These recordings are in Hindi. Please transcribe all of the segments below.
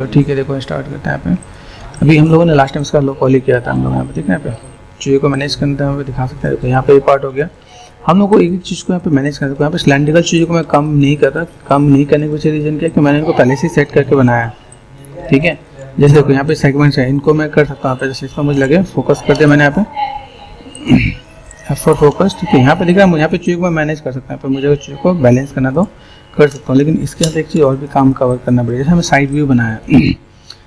तो ठीक है, देखो स्टार्ट करते हैं यहाँ पे। अभी हम लोगों ने लास्ट टाइम इसका लो पॉली किया था हम लोग यहाँ पे, ठीक है। यहाँ पे चीज़ों को मैनेज करते हैं, दिखा सकते हैं। तो यहाँ पे ये पार्ट हो गया। हम लोग को एक चीज़ को यहाँ पे मैनेज करना है। यहाँ पे सिलेंड्रिकल चीज़ों को मैं कम नहीं कर रहा। कम नहीं करने के पीछे रीजन क्या है कि मैंने इनको पहले से सेट करके बनाया है, ठीक है। जैसे देखो यहाँ पे सेगमेंट्स है, इनको मैं कर सकता हूँ। यहाँ पे जैसे इसमें मुझे लगे फोकस कर दिया मैंने यहाँ पे F4 फोकस, ठीक है। यहाँ पे दिख रहा है, यहाँ पे चीज़ को मैं मैनेज कर सकता हूँ। यहाँ पे मुझे चीज़ को बैलेंस करना तो कर सकता हूँ, लेकिन इसके साथ एक चीज़ और भी काम कवर करना पड़ेगा। जैसे हमें साइड व्यू बनाया है,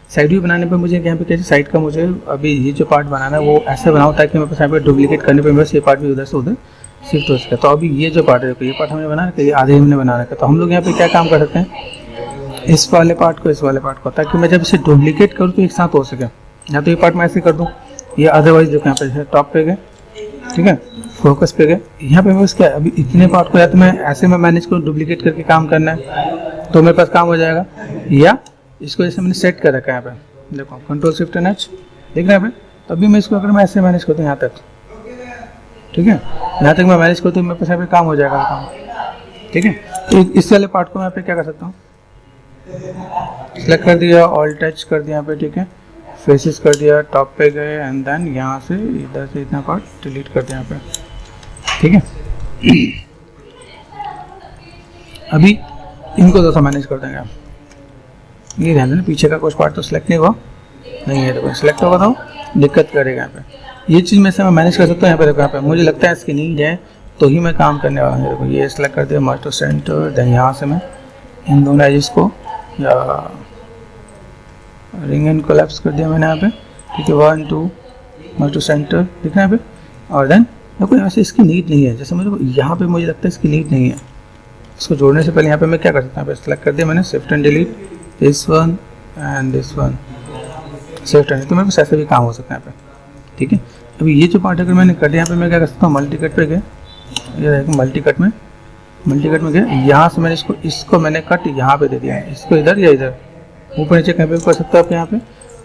साइड व्यू बनाने पर मुझे यहाँ पे कैसे साइड का मुझे अभी ये जो पार्ट बनाना है वो ऐसे बनाऊँ ताकि मेरे पास यहाँ पे डुप्लीकेट करने पर बस ये पार्ट भी उधर से उधर शिफ्ट हो सके। तो अभी ये जो पार्ट है, देखो ये पार्ट हमने बनाया है, ये आधे हमने बना रखा है। तो हम लोग यहाँ पे क्या काम कर सकते हैं, इस वाले पार्ट को इस वाले पार्ट को, ताकि मैं जब इसे डुप्लीकेट करूँ तो एक साथ हो सके। या तो ये पार्ट मैं ऐसे कर दूँ, ये अदरवाइज देखो यहाँ पे टॉप पे गए, ठीक है, फोकस पे गए। यहाँ पे बस क्या है, अभी इतने पार्ट को या तो मैं ऐसे में मैनेज करूँ, डुप्लीकेट करके काम करना है तो मेरे पास काम हो जाएगा, या इसको जैसे मैंने सेट कर रखा है यहाँ पे, देखो कंट्रोल शिफ्ट एंड एच, देख रहे हैं यहाँ पे। तो अभी मैं इसको अगर मैं ऐसे मैनेज करता हूँ यहाँ तक, ठीक है, यहाँ तक मैं मैनेज करता हूँ, मेरे पास यहाँ पे काम हो जाएगा काम, ठीक है। तो इस वाले पार्ट को मैं यहाँ पे क्या कर सकता हूँ, सेलेक्ट कर दिया, ऑल टच कर दिया यहाँ पे, ठीक है, फेसेस कर दिया, टॉप पे गए एंड देन यहाँ से इधर से इतना पार्ट डिलीट कर दिया यहाँ पे, ठीक है। अभी इनको दोस्तों मैनेज कर देंगे आप। ये ध्यान देना, पीछे का कुछ पार्ट तो सिलेक्ट नहीं हुआ, नहीं है, तो सिलेक्ट होगा तो दिक्कत करेगा यहाँ पे। ये चीज़ में से मैं मैनेज कर सकता हूँ यहाँ पे। देखो यहाँ पे मुझे लगता है इसकी नीड है तो ही मैं काम करने वाला हूँ। देखो ये सिलेक्ट कर दिया, मास्टर सेंटर, देन यहाँ से मैं इन दोनों एजेस को या रिंग एंड कोलैप्स कर दिया मैंने यहाँ पे, ठीक है। 1 2 मास्टर सेंटर दिख रहा है यहाँ पे। और देन देखो यहाँ से इसकी नीड नहीं है, जैसे मुझे यहाँ पे मुझे लगता है इसकी नीड नहीं है। इसको जोड़ने से पहले यहाँ पे मैं क्या कर सकता हूँ, यहाँ पे सेलेक्ट कर दिया मैंने, shift and delete this one and this one, shift and, तो मेरे पास ऐसे भी काम हो सकता है यहाँ पे, ठीक है। अभी ये जो पार्ट अगर मैंने कर दिया, यहाँ पे मैं क्या कर सकता हूँ, मल्टी कट पे गया, ये देखो मल्टी कट में गया, यहाँ से मैंने इसको मैंने कट यहाँ पे दे दिया, इसको इधर या इधर ऊपर नीचे कहीं पे कर सकते हो आप यहाँ पे।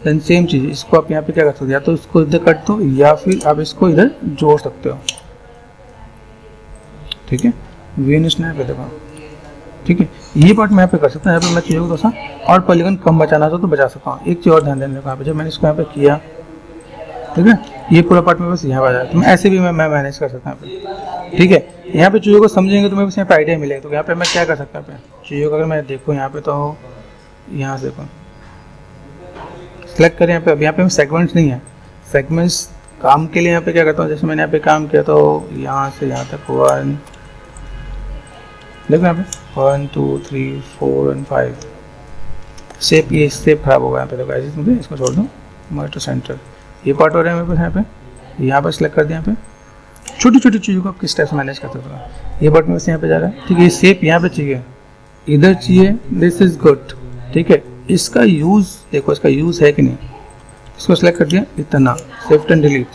देन सेम चीज़ इसको आप यहाँ पे क्या कर सकते हो, या तो इसको इधर कट दो या फिर आप इसको इधर जोड़ सकते हो, ठीक है। वीन स्नैप है देखो, ठीक है। ये पार्ट मैं यहाँ पे कर सकता हूँ। यहाँ पे मैं चीज़ों को थोड़ा सा और पॉलीगन कम बचाना तो बचा सकता हूँ। एक चीज़ और ध्यान देने को, यहाँ पे जब मैंने इसको यहाँ पे किया, ठीक है, ये पूरा पार्ट में बस यहाँ पे आ जाए, तो मैं ऐसे भी मैं मैनेज कर सकता हूँ यहाँ पे, ठीक है। यहाँ पे चीज़ों को समझेंगे तो मेरे पास यहाँ पे आइडिया मिलेगा। तो यहाँ पे मैं क्या कर सकता हूँ, यहाँ पे चीज़ों को अगर मैं देखूँ यहाँ पे, तो यहाँ से देखो सेलेक्ट करें यहाँ पे। अब यहाँ पे सेगमेंट्स नहीं है, सेगमेंट्स काम के लिए यहाँ पे क्या करता हूँ, जैसे मैंने यहाँ पे काम किया तो यहाँ से यहाँ तक 1, देखो यहाँ पे 1 2 3 4 एंड 5 शेप, ये शेप खराब होगा यहाँ पे। देखो ऐसे मुझे इसको छोड़ दूँ, मास्टर सेंटर, ये पार्ट हो रहा है मेरे पास यहाँ पे सेलेक्ट कर दिया। यहाँ पे छोटी छोटी चीज़ों को आप किस टाइप से मैनेज कर सकते हो। ये पार्ट मेरे पास यहाँ पे जा रहा है, ठीक है। ये शेप यहाँ पे चाहिए, इधर चाहिए, दिस इज गुड, ठीक है। इसका यूज़ देखो, इसका यूज़ है कि नहीं, इसको सेलेक्ट कर दिया, इतना शिफ्ट एंड डिलीट,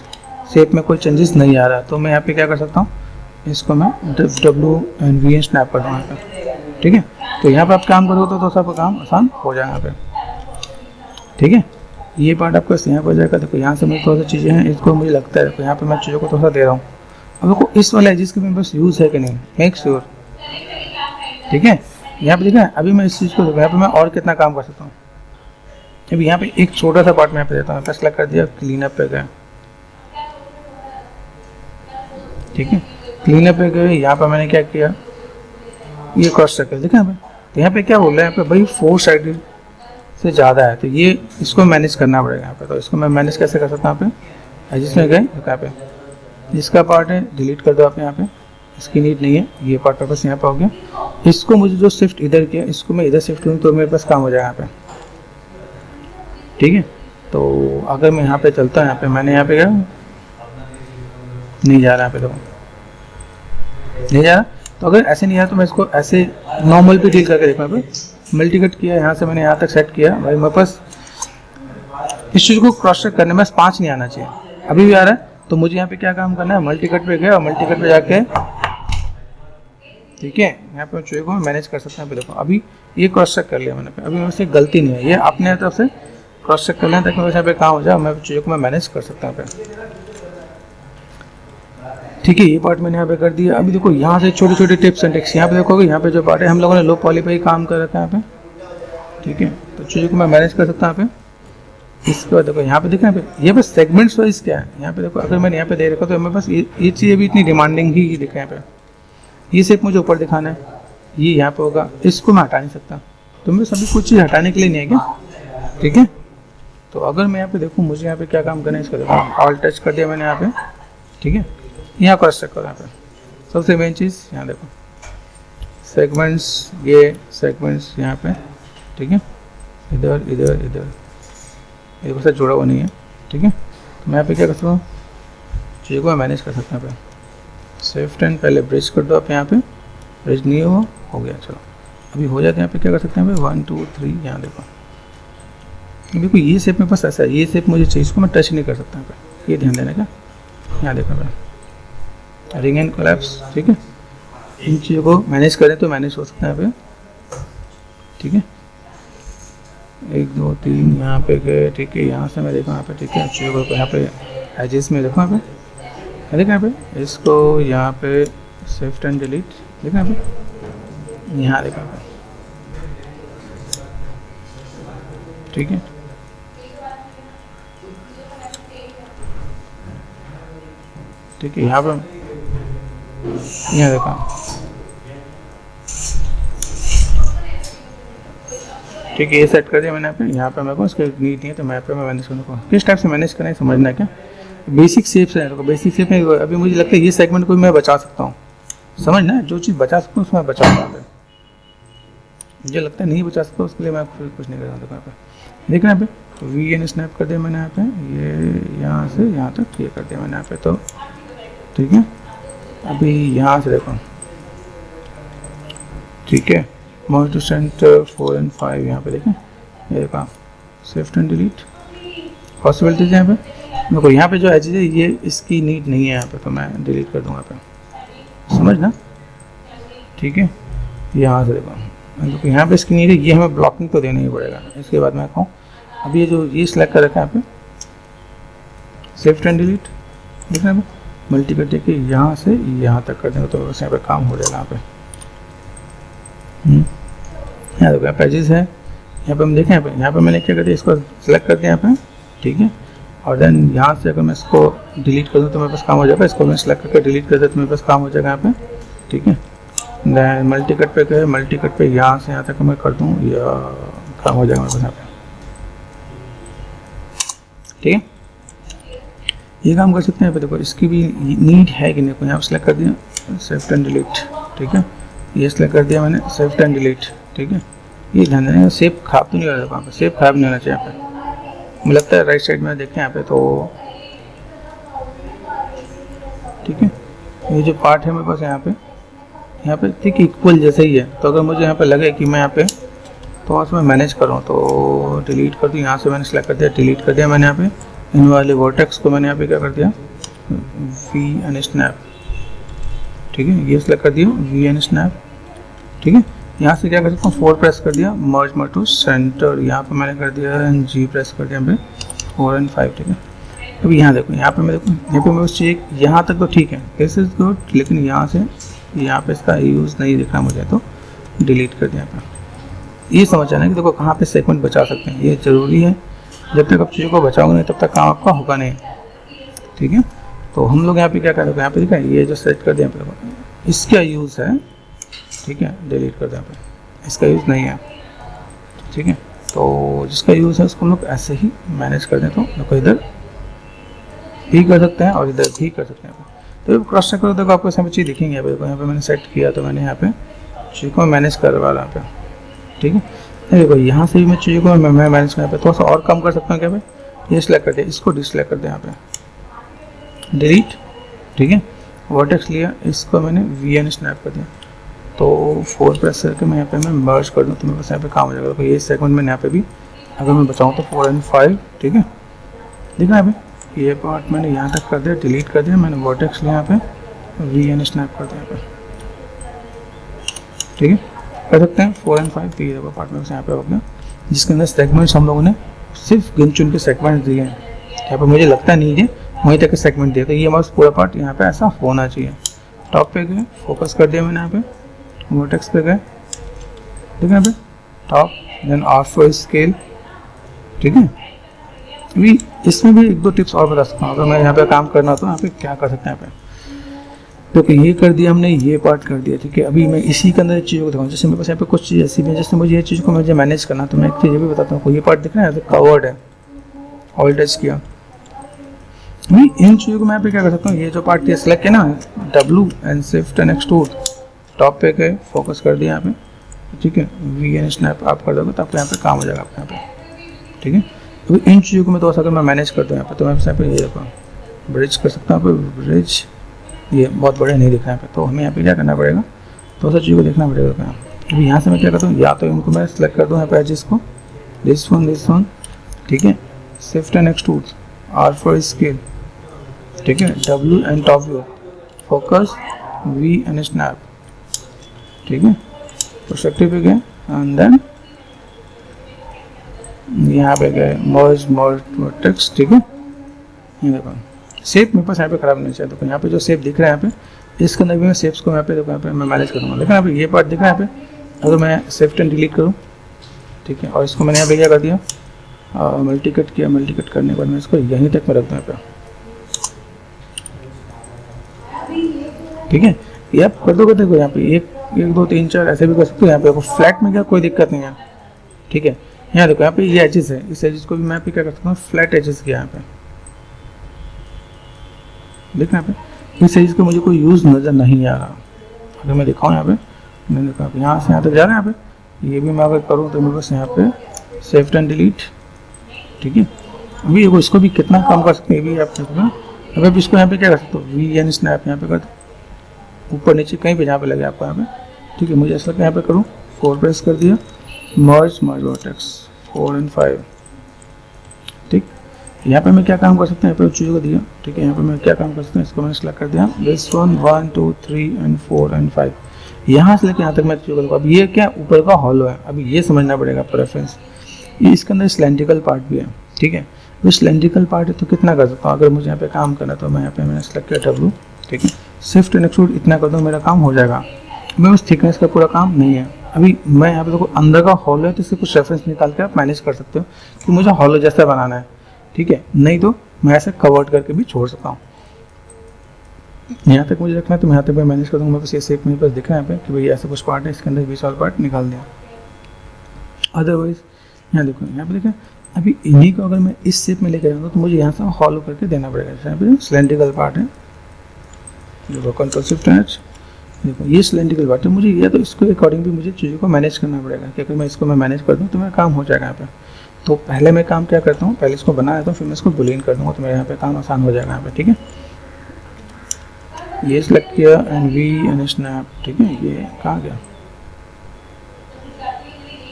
शेप में कोई चेंजेस नहीं आ रहा, तो मैं यहाँ पे क्या कर सकता हूँ, इसको मैं W एंड V स्नैप कर दूँ यहाँ पे, ठीक है। तो यहाँ पे आप काम करोगे तो सब काम आसान हो जाएगा यहाँ पे, ठीक है। ये पार्ट आपको यहाँ पर जाएगा। देखो यहाँ से मेरे थोड़ा सा चीज़ें हैं, इसको मुझे लगता है, देखो यहाँ पे मैं चीज़ों को थोड़ा सा दे रहा हूँ। अब देखो इस वाले एजिस के मेरे पास यूज़ है कि नहीं, मेक श्योर, ठीक है। यहाँ पे देखा है, अभी मैं इस चीज़ को देखो, यहाँ पे मैं और कितना काम कर सकता हूँ। अभी यहाँ पे एक छोटा सा पार्ट मैं यहाँ पे देता हूँ, मैं सेलेक्ट कर दिया, क्लीन अप पे गए, ठीक है। क्लीन अप पे गए, यहाँ पर मैंने क्या किया, ये क्रॉस सर्कल देखा यहाँ पे। तो यहाँ पे क्या बोल रहा है, यहाँ पे भाई 4 साइड से ज़्यादा है, तो ये इसको मैनेज करना पड़ेगा यहाँ पे। तो इसको मैं मैनेज कैसे कर सकता हूँ, यहाँ पे जिसमें गए यहाँ पे जिसका पार्ट है डिलीट कर दो आप यहाँ पे, इसकी नीड नहीं है। ये पार्ट पर बस यहाँ पे हो गया। इसको मुझे जो शिफ्ट इधर किया, इसको मैं इधर शिफ्ट करूँ तो मेरे पास काम हो जाएगा यहाँ पे, ठीक है। तो अगर मैं यहाँ पे चलता हूँ, यहाँ पे मैंने यहाँ पे गया, नहीं जा रहा यहाँ पे, तो नहीं जा रहा। तो अगर ऐसे नहीं आया तो मैं इसको ऐसे नॉर्मल पे डील करके देखूँ। यहाँ पे मल्टी कट किया, यहाँ से मैंने यहाँ तक सेट किया, भाई मेरे पास इस चीज़ को क्रॉस चेक करने में 5 नहीं आना चाहिए, अभी भी आ रहा है। तो मुझे यहाँ पे क्या काम करना है, मल्टी कट पे गया और मल्टी कट पे जाके, ठीक है, यहाँ पे चीज़ों को मैं मैनेज कर सकता हूँ। देखो अभी ये क्रॉस चेक कर लिया मैंने, अभी मेरे से गलती नहीं है, ये अपने तरफ से क्रॉस चेक कर लें ताकि मेरे यहाँ पे काम हो जाए, मैं चीज़ों को मैं मैनेज कर सकता हूँ, ठीक है। ये पार्ट मैंने यहाँ पे कर दिया। अभी देखो यहाँ से छोटी छोटी टिप्स एंड ट्रिक्स, यहाँ पे देखोगे, यहाँ पे जो पार्ट है हम लोगों ने लो पॉली पे ही काम कर रखा है यहाँ पे, ठीक है। तो चीज़ों को मैं मैनेज कर सकता हूँ यहाँ पे। इसके बाद देखो यहाँ पे देखो, यहाँ पे सेगमेंट्स वाइज क्या है, यहाँ पे देखो अगर मैंने यहाँ पे दे रखा तो मेरे पास ये चीज़ भी इतनी डिमांडिंग ही दिखा है यहाँ पे। ये शेप मुझे ऊपर दिखाना है, ये यहाँ पे होगा, इसको मैं हटा नहीं सकता। तो मेरे सभी कुछ चीज़ हटाने के लिए नहीं है क्या, ठीक है। तो अगर मैं यहाँ पे देखूँ मुझे यहाँ पे क्या काम करना है, इसका देखो ऑल टच कर दिया मैंने यहाँ पे, ठीक है। यहाँ क्रॉस चेक करो, यहाँ पे सबसे मेन चीज़ यहाँ देखो सेगमेंट्स, ये सेगमेंट्स यहाँ पे, ठीक है, इधर इधर इधर एक साथ जुड़ा हुआ नहीं है, ठीक है। तो मैं यहाँ पे क्या कर सकता हूँ, चीज़ों को मैं मैनेज कर सकता हूँ। यहाँ पे सेफ्ट एंड पहले ब्रिज कर दो आप, यहाँ पे ब्रिज नहीं हो गया, चलो अभी हो जाते हैं। यहाँ पे क्या कर सकते हैं, यहाँ पे 1 2 3, यहाँ देखो ये शेप मेरे पास ऐसा है, ये शेप मुझे चाहिए, इसको मैं टच नहीं कर सकता यहाँ पे, ये ध्यान देना क्या। यहाँ देखो मैं रिंग एंड कोलैप्स, ठीक है। इन चीज़ों को मैनेज करें तो मैनेज हो सकता है यहाँ पे, ठीक है। 1 2 3 यहाँ पे गए, ठीक है। यहाँ से मैं देखा यहाँ पे, ठीक है। चीज़ों को यहाँ पे एजेस में देखो, यहाँ पे देखो, यहाँ पे इसको यहाँ पे शिफ्ट एंड डिलीट, देखो यहाँ पे, यहाँ देखो यहाँ पे, ठीक है। ठीक है, यहाँ पे यहाँ देखा, ठीक है। ये सेट कर दिया मैंने यहाँ पे मेरे को इसके नीड नहीं है, तो मैं यहाँ पे मैं मैनेज करने को किस टाइप से मैनेज करना है समझना है क्या। बेसिक शेप्स है, बेसिक शेप में अभी मुझे लगता है ये सेगमेंट को मैं बचा सकता हूँ, समझना है। जो चीज़ बचा सकता हूँ उसमें बचाऊँगा, मुझे लगता है नहीं बचा सकता उसके लिए मैं कुछ नहीं कर रहा हूँ। यहाँ पे देखना, यहाँ पे VN स्नैप कर दिया मैंने यहाँ पे, ये यहाँ से यहाँ तक ये कर दिया मैंने यहाँ पे, तो ठीक है। अभी यहाँ से देखो, ठीक है, मर्ज टू सेंटर 4 and 5, यहाँ पे देखें, ये देखो शिफ्ट एंड डिलीट पॉसिबिलिटीज यहाँ पे। देखो यहाँ पे जो एजेस है ये इसकी नीड नहीं है यहाँ पे, तो मैं डिलीट कर दूँगा यहाँ पे, समझना, ठीक है। यहाँ से देखो यहाँ पे इसकी नीड है, ये हमें ब्लॉकिंग तो देना ही पड़ेगा। इसके बाद मैं कहूँ अभी ये जो ये सिलेक्ट कर रखा है यहाँ पे शिफ्ट एंड डिलीट, देखना मल्टी कर के यहाँ से यहाँ तक कर देंगे, तो बस यहाँ पे काम हो जाएगा। यहाँ पे यहाँ देखो यहाँ पेजेस है, यहाँ पे हम देखें, यहाँ पे मैंने क्या कर दिया, इसको सिलेक्ट कर दिया यहाँ पे, ठीक है। और देन यहाँ से अगर मैं इसको डिलीट कर दूँ तो मेरे पास काम हो जाएगा, इसको मैं सिलेक्ट करके डिलीट कर दूँ तो मेरे पास काम हो जाएगा यहाँ पे, ठीक है। देन मल्टी कट पे गए, मल्टी कट पे यहाँ से यहाँ तक मैं कर दूँ, या काम हो जाएगा मेरे पास यहाँ पे, ठीक है। ये काम कर सकते हैं। यहाँ पे देखो इसकी भी नीड है कि नहीं, को यहाँ सेलेक्ट कर दिया शिफ्ट एंड डिलीट, ठीक है। ये सेलेक्ट कर दिया मैंने शिफ्ट एंड डिलीट, ठीक है। ये ध्यान देना शेप खराब तो नहीं हो रहा है, वहाँ पे शेप खराब नहीं होना चाहिए। यहाँ पे मुझे लगता है राइट साइड में देखें यहाँ पे, तो ठीक है। ये जो पार्ट है मेरे पास यहाँ पे ठीक इक्वल जैसे ही है, तो अगर मुझे यहाँ पे लगे कि मैं यहाँ पे थोड़ा सा मैं मैनेज करूँ तो डिलीट कर दूँ। यहाँ से मैंने सेलेक्ट कर दिया, डिलीट कर दिया मैंने यहाँ पे। इन वाले वर्टेक्स को मैंने यहाँ पे क्या कर दिया, VN स्नैप, ठीक है। ये सेलेक्ट कर दिया VN स्नैप, ठीक है। यहाँ से क्या कर सकता हूँ, 4 प्रेस कर दिया, मर्ज टू सेंटर, यहाँ पे मैंने कर दिया G प्रेस कर दिया यहाँ पे 4 and 5, ठीक है। अभी यहाँ देखो, यहाँ पे मैं देखूँ, यहाँ पे मैं उस चीज़ यहाँ तक तो ठीक है, दिस इज गुड, लेकिन यहाँ से यहाँ पे इसका यूज़ नहीं दिख रहा मुझे, तो डिलीट कर दिया। ये समझ आना कि देखो कहाँ पे सेगमेंट बचा सकते हैं, ये ज़रूरी है। जब तक आप चीज़ों को बचाओगे नहीं तब तक काम आपका होगा नहीं, ठीक है। तो हम लोग यहाँ पे क्या करेंगे, यहाँ पे देखा ये जो सेट कर दिया यहाँ पे, इसका यूज़ है, ठीक है, डिलीट कर दिया यहाँ पे, इसका यूज़ नहीं है, ठीक है। तो जिसका यूज़ है उसको हम लोग ऐसे ही मैनेज कर दें, तो देखो इधर भी कर सकते हैं और इधर भी कर सकते हैं। तो क्रॉस चेक करो, देखो आपको यहाँ पे चीज़ दिखेंगे। यहाँ पे मैंने सेट किया, तो मैंने यहाँ पे चीज़ को मैनेज कर रहा यहाँ पे, ठीक है। देखो यहाँ से भी मैं चीज़ों को मैं मैनेज कर, थोड़ा सा और कम कर सकता हूँ क्या पे, ये सिलेक्ट कर दिया, इसको डिसलेक्ट कर दिया यहाँ पे, डिलीट, ठीक है। वर्टेक्स लिया, इसको मैंने VN स्नैप कर दिया, तो 4 प्रेस करके मैं यहाँ पे मैं मर्ज कर दूँ, तो मेरे पास यहाँ पे काम हो जाएगा। तो ये सेगमेंट मैंने यहाँ पे भी अगर मैं बचाऊँ तो 4 and 5, ठीक है। देखा यहाँ पे ये पार्ट मैंने यहाँ तक कर दिया, डिलीट कर दिया, मैंने वर्टेक्स लिया यहाँ पे VN स्नैप कर दिया यहाँ पे, ठीक है। कर सकते हैं 4 and 5, तो ये देखो पार्ट में यहाँ पे हो गया, जिसके अंदर सेगमेंट्स हम लोगों ने सिर्फ गिन चुन के सेगमेंट्स दिए हैं। यहाँ पे मुझे लगता नहीं है वहीं तक के सेगमेंट दिए, तो ये हमारा पूरा पार्ट यहाँ पे ऐसा होना चाहिए। टॉप पे गए, फोकस कर दिया मैंने यहाँ पे, वर्टेक्स पे गए, ठीक है। यहाँ पे टॉप, देन R4 स्केल। ठीक है, अभी इसमें भी एक दो टिप्स और बता सकता हूँ। अगर मैं यहाँ पे काम करना तो यहाँ पे क्या कर सकते हैं, यहाँ पे तो ये कर दिया हमने, ये पार्ट कर दिया। ठीक है, अभी मैं इसी के अंदर चीज़ों को दिखाऊँ। जैसे मेरे पास यहाँ पे कुछ चीज़ ऐसी भी है, जैसे मुझे ये चीज़ को मुझे मैनेज करना, तो मैं एक चीज़ ये भी बताता हूँ। ये पार्ट दिख रहा है, कवर्ड है, ऑल टच किया। अभी इन चीज़ों को मैं यहाँ पे क्या कर सकता हूँ, ये जो पार्ट ये सेलेक्ट किया ना, W and shift and extrude, top पे गए, फोकस कर दिया यहाँ पे। ठीक है, V एंड स्नैप आप कर दोगे तो आपको यहाँ पे काम हो जाएगा आपके यहाँ पे। ठीक है, अभी इन चीज़ों को मैं थोड़ा सा अगर मैं मैनेज करता हूँ यहाँ पे, तो मैं यहाँ पे ये देखो ब्रिज कर सकता हूँ। ब्रिज ये बहुत बड़े नहीं दिख रहा है यहाँ पे, तो हमें यहाँ पे क्या करना पड़ेगा, थोड़ा सा चीज़ों को देखना पड़ेगा। अभी यहाँ से मैं क्या करता हूँ, या तो इनको मैं सेलेक्ट कर दूँ यहाँ पे एजेस को, दिस वन। ठीक है, shift and extrude, R4 scale. ठीक है, W and top view, focus, V and snap. ठीक है, परस्पेक्टिव पे गए एंड देन यहाँ पे गए मर्ज वर्टेक्स। ठीक है, ये देखो शेप मेरे पास यहाँ पे खराब नहीं चाहिए। देखो यहाँ पे जो शेप दिख रहा है यहाँ पे, इसके अंदर भी मैं शेप्स को यहाँ पे देखो यहाँ पे मैं मैनेज करूँगा। लेकिन यहाँ पे ये पार्ट दिख रहा है यहाँ पे, अगर मैं शिफ्ट एंड डिलीट करूँ, ठीक है, और इसको मैंने यहाँ पे क्या कर दिया, मल्टी कट किया। मल्टी कट करने के बाद मैं इसको यहीं तक मैं रख दूँ यहाँ पे। ठीक है, ये आप कर दोगे, देखो यहाँ पे 1 2 3 4 ऐसे भी कर सकते हो। यहाँ पे फ्लैट में क्या कोई दिक्कत नहीं है। ठीक है, यहाँ देखो यहाँ पे ये एजेस है, इस एजेस को भी मैं यहाँ पे क्या कर सकता हूँ, फ्लैट एजेस किया यहाँ पे। देखना यहाँ पे इस एजेस का मुझे कोई यूज़ नज़र नहीं आ रहा। अगर मैं दिखाऊँ यहाँ पे, मैंने देखा यहाँ से यहाँ तक जा रहा है यहाँ पे, ये भी मैं अगर करूँ तो मेरे पास यहाँ पे शिफ्ट एंड डिलीट। ठीक है, अभी इसको भी कितना कम कर सकते हैं, ये भी आप देखो। अभी आप इसको यहाँ पे क्या कर सकते हो, V एंड स्नैप यहाँ पे कर दो, ऊपर नीचे कहीं पे जहाँ पे लगे आपको यहाँ पे। ठीक है, मुझे ऐसा यहाँ पे करूँ, 4 प्रेस कर दिया, मर्ज वर्टेक्स 4 एंड 5। ठीक, यहाँ पे मैं क्या काम कर सकता हूँ, यहाँ पे चीज़ों को दिया। ठीक है, यहाँ पे मैं क्या काम कर सकता हूँ, इसको मैंने सेलेक्ट कर दिया, दिस वन 1 2 3 एंड 4 एंड 5। यहाँ से लेकर यहाँ तक मैं चीज़ों को, अब ये क्या ऊपर का हॉलो है, अभी ये समझना पड़ेगा प्रेफरेंस। ये इसके अंदर सिलेंड्रिकल पार्ट भी है। ठीक है, वो सिलेंड्रिकल पार्ट है तो कितना कर सकता हूँ, अगर मुझे यहाँ पे काम करना तो मैं यहाँ पे मैंने सेलेक्ट किया W। ठीक है, शिफ्ट एंड एक्सट्रूड इतना कर दूँ, मेरा काम हो जाएगा। मैं उस थिकनेस का पूरा काम नहीं है। अभी मैं यहाँ पे देखो अंदर का हॉलो है, तो इससे कुछ रेफरेंस निकाल के आप मैनेज कर सकते हो कि मुझे हॉलो जैसा बनाना है। ठीक है, नहीं तो मैं ऐसे कवर्ड करके भी छोड़ सकता हूँ। यहाँ तक मुझे रखना है तो मैं यहाँ तक मैं मैनेज कर दूँगा। मेरे पास ये शेप मेरे पास दिख रहा है यहाँ पे कि भाई ऐसा कुछ पार्ट है, इसके अंदर 20 वाला पार्ट निकाल दिया। अदरवाइज यहाँ देखो, यहाँ पे देखें, अभी इन्हीं को अगर मैं इस शेप में लेकर जाऊँगा तो मुझे यहाँ से हॉलो करके देना पड़ेगा। यहाँ पे सिलेंड्रिकल पार्ट है, देखो कंट्रोल शिफ्ट एच, देखो ये सिलेंड्रिकल पार्ट है। मुझे या तो इसको अकॉर्डिंग भी मुझे चीज़ों को मैनेज करना पड़ेगा कि अगर मैं इसको मैं मैनेज कर दूँ तो मेरा काम हो जाएगा यहाँ पे। तो पहले मैं काम क्या करता हूँ, पहले इसको बना देता हूँ, फिर मैं इसको बुलियन कर दूँगा, तो मेरे यहाँ पे काम आसान हो जाएगा यहाँ पे। ठीक है, ये सिलेक्ट किया एंड V एंड स्नैप। ठीक है, ये कहाँ गया,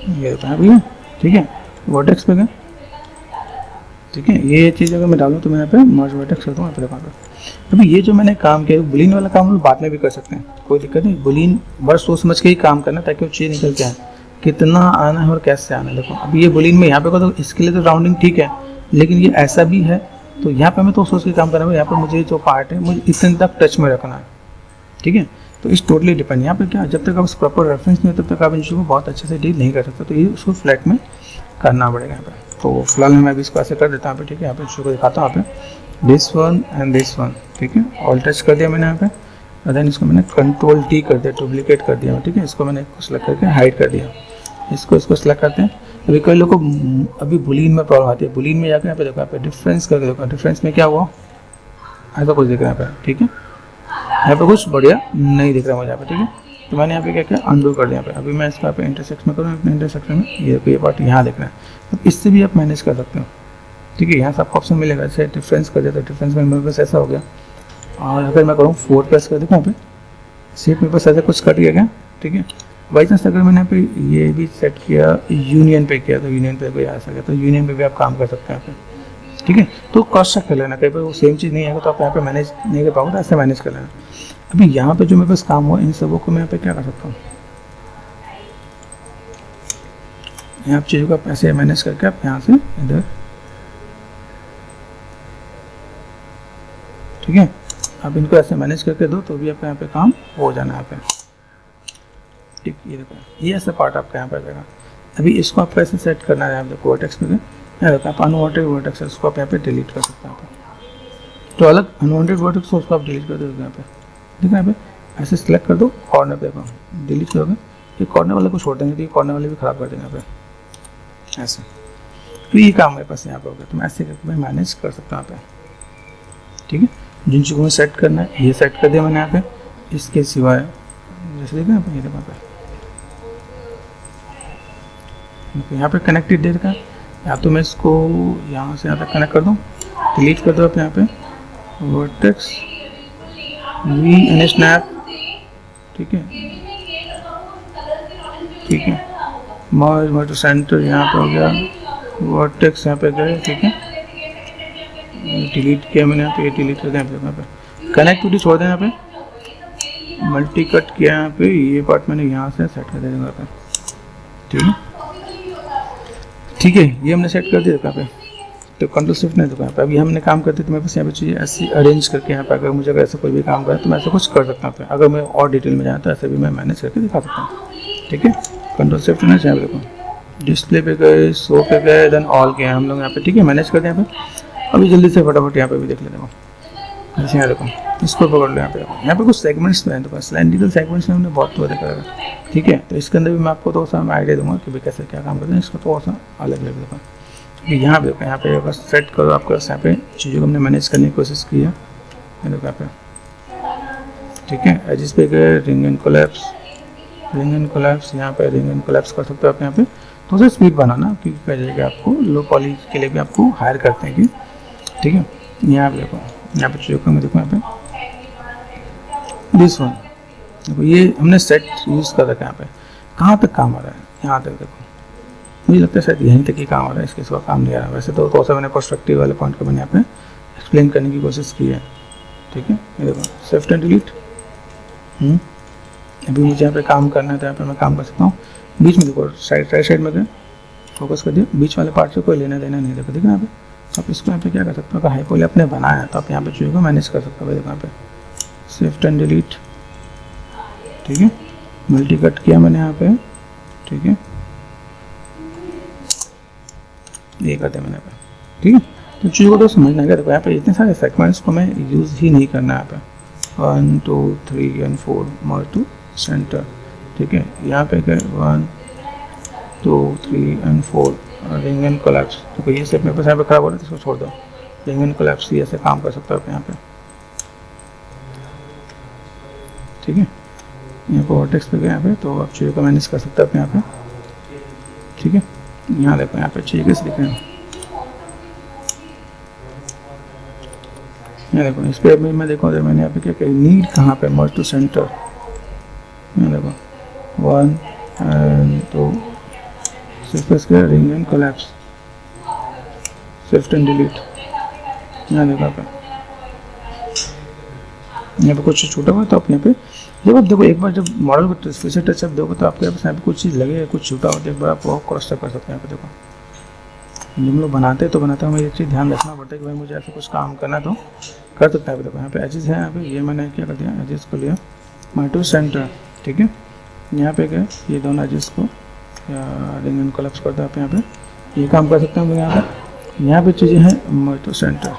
ये देखो भैया। ठीक है, वर्टेक्स पे गए। ठीक है, ये चीज़ अगर मैं डालूँ तो मैं यहाँ पे मर्ज वर्टेक्स करता हूँ यहाँ पे देखो। अभी ये जो मैंने काम किया, बुलियन वाला काम हम बाद में भी कर सकते हैं, कोई दिक्कत नहीं। बुलियन बस सोच समझ के ही काम करना ताकि वो चीज़ निकल के आए, कितना आना है और कैसे आना है। देखो अभी ये बुलियन में यहाँ पे तो इसके लिए तो राउंडिंग ठीक है, लेकिन ये ऐसा भी है तो यहाँ पे मैं तो सोच के काम कर रहा हूँ। यहाँ पे मुझे जो पार्ट है मुझे इतने तक टच में रखना है। ठीक है, तो इस टोटली डिपेंड। यहाँ पे क्या, जब तक आप उस प्रॉपर रेफरेंस नहीं हो तब तक आप इन चीज़ों को बहुत अच्छे से डील नहीं कर सकते, तो ये उसको फ्लैट में करना पड़ेगा यहाँ पे। तो फिलहाल मैं अभी इसको ऐसे कर देता हूँ यहाँ पे। ठीक है, यहाँ पे चीज़ों को दिखाता हूँ यहाँ पे, this one and this one. ठीक है, ऑल टच कर दिया मैंने यहाँ पे, और देन इसको मैंने कंट्रोल T कर दिया, डुप्लीकेट कर दिया। ठीक है, इसको मैंने सेलेक्ट करके हाइड कर दिया, इसको सेलेक्ट करते हैं। अभी कई लोगों को अभी बुलियन में प्रॉब्लम आती है, बुलियन में जाकर यहाँ पे देखो, यहाँ पे डिफरेंस करके देखो, डिफरेंस में क्या हुआ, ऐसा कुछ दिख रहा है यहाँ पे। ठीक है, यहाँ पे कुछ बढ़िया नहीं दिख रहा मुझे यहाँ पे। ठीक है, तो मैंने यहाँ पे क्या किया, अंडू कर दिया यहाँ पे। अभी मैं इसको यहाँ पे इंटरसेक्शन में करूँ, अपने इंटरसेक्शन में ये पार्ट यहाँ दिख रहा है, तो इससे भी आप मैनेज कर सकते हो। ठीक है, यहाँ से आपको ऑप्शन मिलेगा, जैसे डिफरेंस कर दिया तो डिफरेंस में मेरे पास ऐसा हो गया। और अगर मैं करूँ 4 प्रेस कर देखो यहाँ पे, शेप मेरे पास ऐसा कुछ कट गया क्या। ठीक है, बाई चांस अगर मैंने यहाँ पे ये भी सेट किया, यूनियन पे किया, तो यूनियन पे कोई आ सके तो यूनियन पे भी आप काम कर सकते हैं यहाँ पे। ठीक है, तो क्रॉस चेक कर लेना, कहीं पर वो सेम चीज़ नहीं आएगा तो आप यहाँ पे मैनेज नहीं कर पाओगे, तो ऐसे मैनेज कर लेना। अभी यहाँ पे जो मेरे पास काम हुआ, इन सबों को मैं यहाँ पे क्या कर सकता हूँ, यहाँ चीज़ों को आप ऐसे मैनेज करके आप यहाँ से इधर। ठीक है, आप इनको ऐसे मैनेज करके दो तो भी आपका यहाँ पे काम हो जाना है यहाँ पे। ठीक, ये देखो, ये ऐसा पार्ट आपका यहाँ पे आएगा। अभी इसको आपको ऐसे सेट करना है, आप देखो वर्टेक्स पे यहाँ देखो आप अनवांटेड वर्टेक्स है उसको आप यहाँ पे डिलीट कर सकते हैं आप, तो अलग अनवांटेड वर्टेक्स उसको आप डिलीट कर दो यहाँ पे, ठीक है। यहाँ पे ऐसे सिलेक्ट कर दो, कॉर्नर पे देखो डिलीट करोगे, ये कॉर्नर वाले को छोड़ देंगे तो ये कॉर्नर वाले भी खराब कर देंगे यहाँ पे ऐसे। तो ये काम मेरे पास यहाँ पे हो गया, तो मैं ऐसे करके मैं मैनेज कर सकता हूँ यहाँ पे, ठीक है। जिन चीज़ों में सेट करना है ये सेट कर दिया मैंने यहाँ पे, इसके सिवाय जैसे देखा यहाँ पे, ये देखो यहाँ पे कनेक्टेड दे रखा है, या तो मैं इसको यहाँ से यहाँ तक कनेक्ट कर दूँ, डिलीट कर दो आप यहाँ पे वर्टेक्स वी एन स्नैप, ठीक है, ठीक है। मर्ज सेंटर यहाँ पे हो गया, वर्टेक्स यहाँ पे गए, ठीक है, डिलीट किया मैंने यहाँ पे, ये डिलीट कर दिया यहाँ पे, कनेक्टिविटी छोड़ दें यहाँ पे, मल्टी कट किया यहाँ पे, ये पार्ट मैंने यहाँ से सेट कर दिया यहाँ पे, ठीक है, ठीक है। ये हमने सेट कर दिया यहाँ पे, तो कंट्रोल शिफ्ट नहीं, तो यहाँ पे अभी हमने काम करते तो मेरे पास यहाँ पे चीज़ें ऐसी अरेंज करके यहाँ पे, अगर मुझे ऐसा कोई भी काम करें तो मैं ऐसा कुछ कर सकता हूँ। अगर मैं और डिटेल में जाऊँ तो ऐसे भी मैं मैनेज करके दिखा सकता हूँ, ठीक है। कंट्रोल शिफ्ट नहीं चाहिए, देखो डिस्प्ले पे गए, शो पे गए, देन ऑल किया हम लोग यहाँ पे, ठीक है, मैनेज करते हैं यहाँ पे। अभी जल्दी से फटाफट यहाँ पे भी देख लेते हैं, जैसे यहाँ देखो इसको पकड़ लो, यहाँ पे कुछ सेगमेंट्स में है, तो बस सिलेंड्रिकल सेगमेंट्स में हमने बहुत थोड़ा करेगा, ठीक है। तो इसके अंदर भी मैं आपको थोड़ा सा आइडिया दूंगा कि भाई कैसे क्या काम करते हैं, इसको थोड़ा सा अलग अलग देखो। अभी यहाँ पे देखो, यहाँ पे बस सेट करो आपको, यहाँ पे चीज़ों को हमने मैनेज करने की कोशिश की है, देखो यहाँ पे, ठीक है। एजिस पे गए, ring and collapse, ring and collapse, यहाँ पे रिंग एंड कोलैप्स कर सकते हो आप यहाँ पे, तो उसे स्पीड बनाना क्योंकि कह जाएगा आपको लो पॉली के लिए भी आपको हायर करते हैं कि, ठीक है। यहाँ पे देखो, यहाँ पे चीज़ों को मैं देखो यहाँ पे दिस वन देखो, ये हमने सेट यूज़ कर रखा है यहाँ पे, कहाँ तक काम आ रहा है, यहाँ तक देखो, मुझे लगता है शायद यहीं तक ही काम आ रहा है, इसके सिवा काम नहीं आ रहा है। वैसे तो सा मैंने पर्सपेक्टिव वाले पॉइंट को मैंने यहाँ पे एक्सप्लेन करने की कोशिश की है, ठीक है। ये देखो शिफ्ट एंड डिलीट, अभी मुझे यहाँ पे काम करना है तो यहाँ पे मैं काम कर सकता हूँ। बीच में देखो राइट साइड में गए, फोकस कर दिया, बीच वाले पार्ट से कोई लेना देना नहीं, देखो ठीक है। यहाँ पे आप इसको यहाँ पे क्या कर सकते हो, अगर हाइपोले आपने बनाया तो आप यहाँ पे चीज़ों को मैनेज कर सकते हो, देखो यहाँ पे शिफ्ट एंड डिलीट, ठीक है, मल्टी कट किया मैंने यहाँ पे, ठीक है, ये करते मैंने यहाँ पे, ठीक है। तो चीज़ों को तो समझना है, देखो यहाँ पे इतने सारे सेगमेंट्स को मैं यूज़ ही नहीं करना है यहाँ पे, 1 2 3 एंड 4 मर्ज टू सेंटर, ठीक है। यहाँ पे गए 1 2 3 एंड 4 रिंग एंड कोलैप्स, तो ये सेट मेरे पास यहाँ पे खराब हो रहा है तो इसको छोड़ दो, रिंग एंड कोलैप्स ये ऐसे काम कर सकते हो आप यहाँ पे, ठीक है। यहाँ पे वर्टेक्स पे गए यहाँ पे, तो आप चीज़ों को मैनेज कर सकते हो आप यहाँ पे, ठीक है। यहाँ देखो यहाँ पे चीज़ कैसे दिख रहे हैं, यहाँ देखो इस पर मैं देखो मैंने यहाँ पे क्या किया, नीड कहाँ पे, मर्ज टू सेंटर, यहाँ देखो 1 एंड 2 सिर्फ के ring and collapse, shift and delete, यहाँ देखो यहाँ पे कुछ छूटा हुआ, तो आप यहाँ पे जब आप देखो एक बार जब मॉडल को फिर से टचअप दोगे तो आपके यहाँ पे कुछ चीज़ लगे, कुछ छूटा होता है, एक बार आप वो क्रॉस चेक कर सकते हैं। यहाँ पे देखो जब लोग बनाते हैं तो बनाते हैं, हमें एक चीज़ ध्यान रखना पड़ता है कि भाई मुझे ऐसे कुछ काम करना तो कर सकता है। देखो यहाँ पे एजेस है, यहाँ पे ये मैंने क्या कर दिया, एजेस को लिया मर्ज टू सेंटर, ठीक है। यहाँ पे गए ये दोनों एजेस को रिंग एंड कोलैप्स करते हैं आप, यहाँ पे ये काम कर सकते हैं हम लोग। यहाँ पे चीज़ें हैं मर्ज टू सेंटर,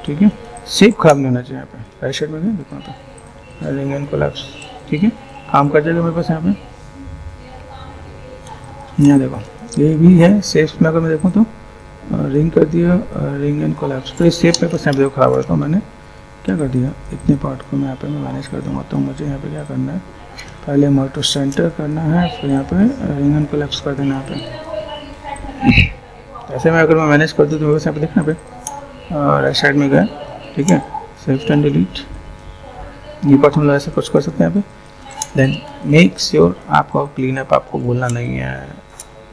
ठीक है, शेप खराब नहीं होना चाहिए। यहाँ पे राइट साइड में गए देखो यहाँ पे रिंग एंड कोलैप्स, ठीक है, काम कर जाएगा मेरे पास यहाँ पे। यहाँ देखो ये भी है शेप्स में, अगर मैं देखूँ तो रिंग कर दिया रिंग एंड कोलैप्स, तो इस शेप में पास यहाँ पे देखो खराब हो रहा था, मैंने क्या कर दिया, इतने पार्ट को मैं यहाँ पे मैं मैनेज कर दूँगा। तो मुझे यहाँ पे क्या करना है, पहले मर्ज टू सेंटर करना है, फिर यहाँ पे रिंग एंड कोलैप्स कर देना यहाँ पे। ऐसे में अगर मैं मैनेज कर दूँ तो बस यहाँ पे देखना पे राइट साइड में गए, ठीक है, शिफ्ट एंड डिलीट, ये पार्ट हम लोग ऐसे कुछ कर सकते हैं यहाँ पे। देन मेक श्योर आपको क्लीन अप आपको भूलना नहीं है,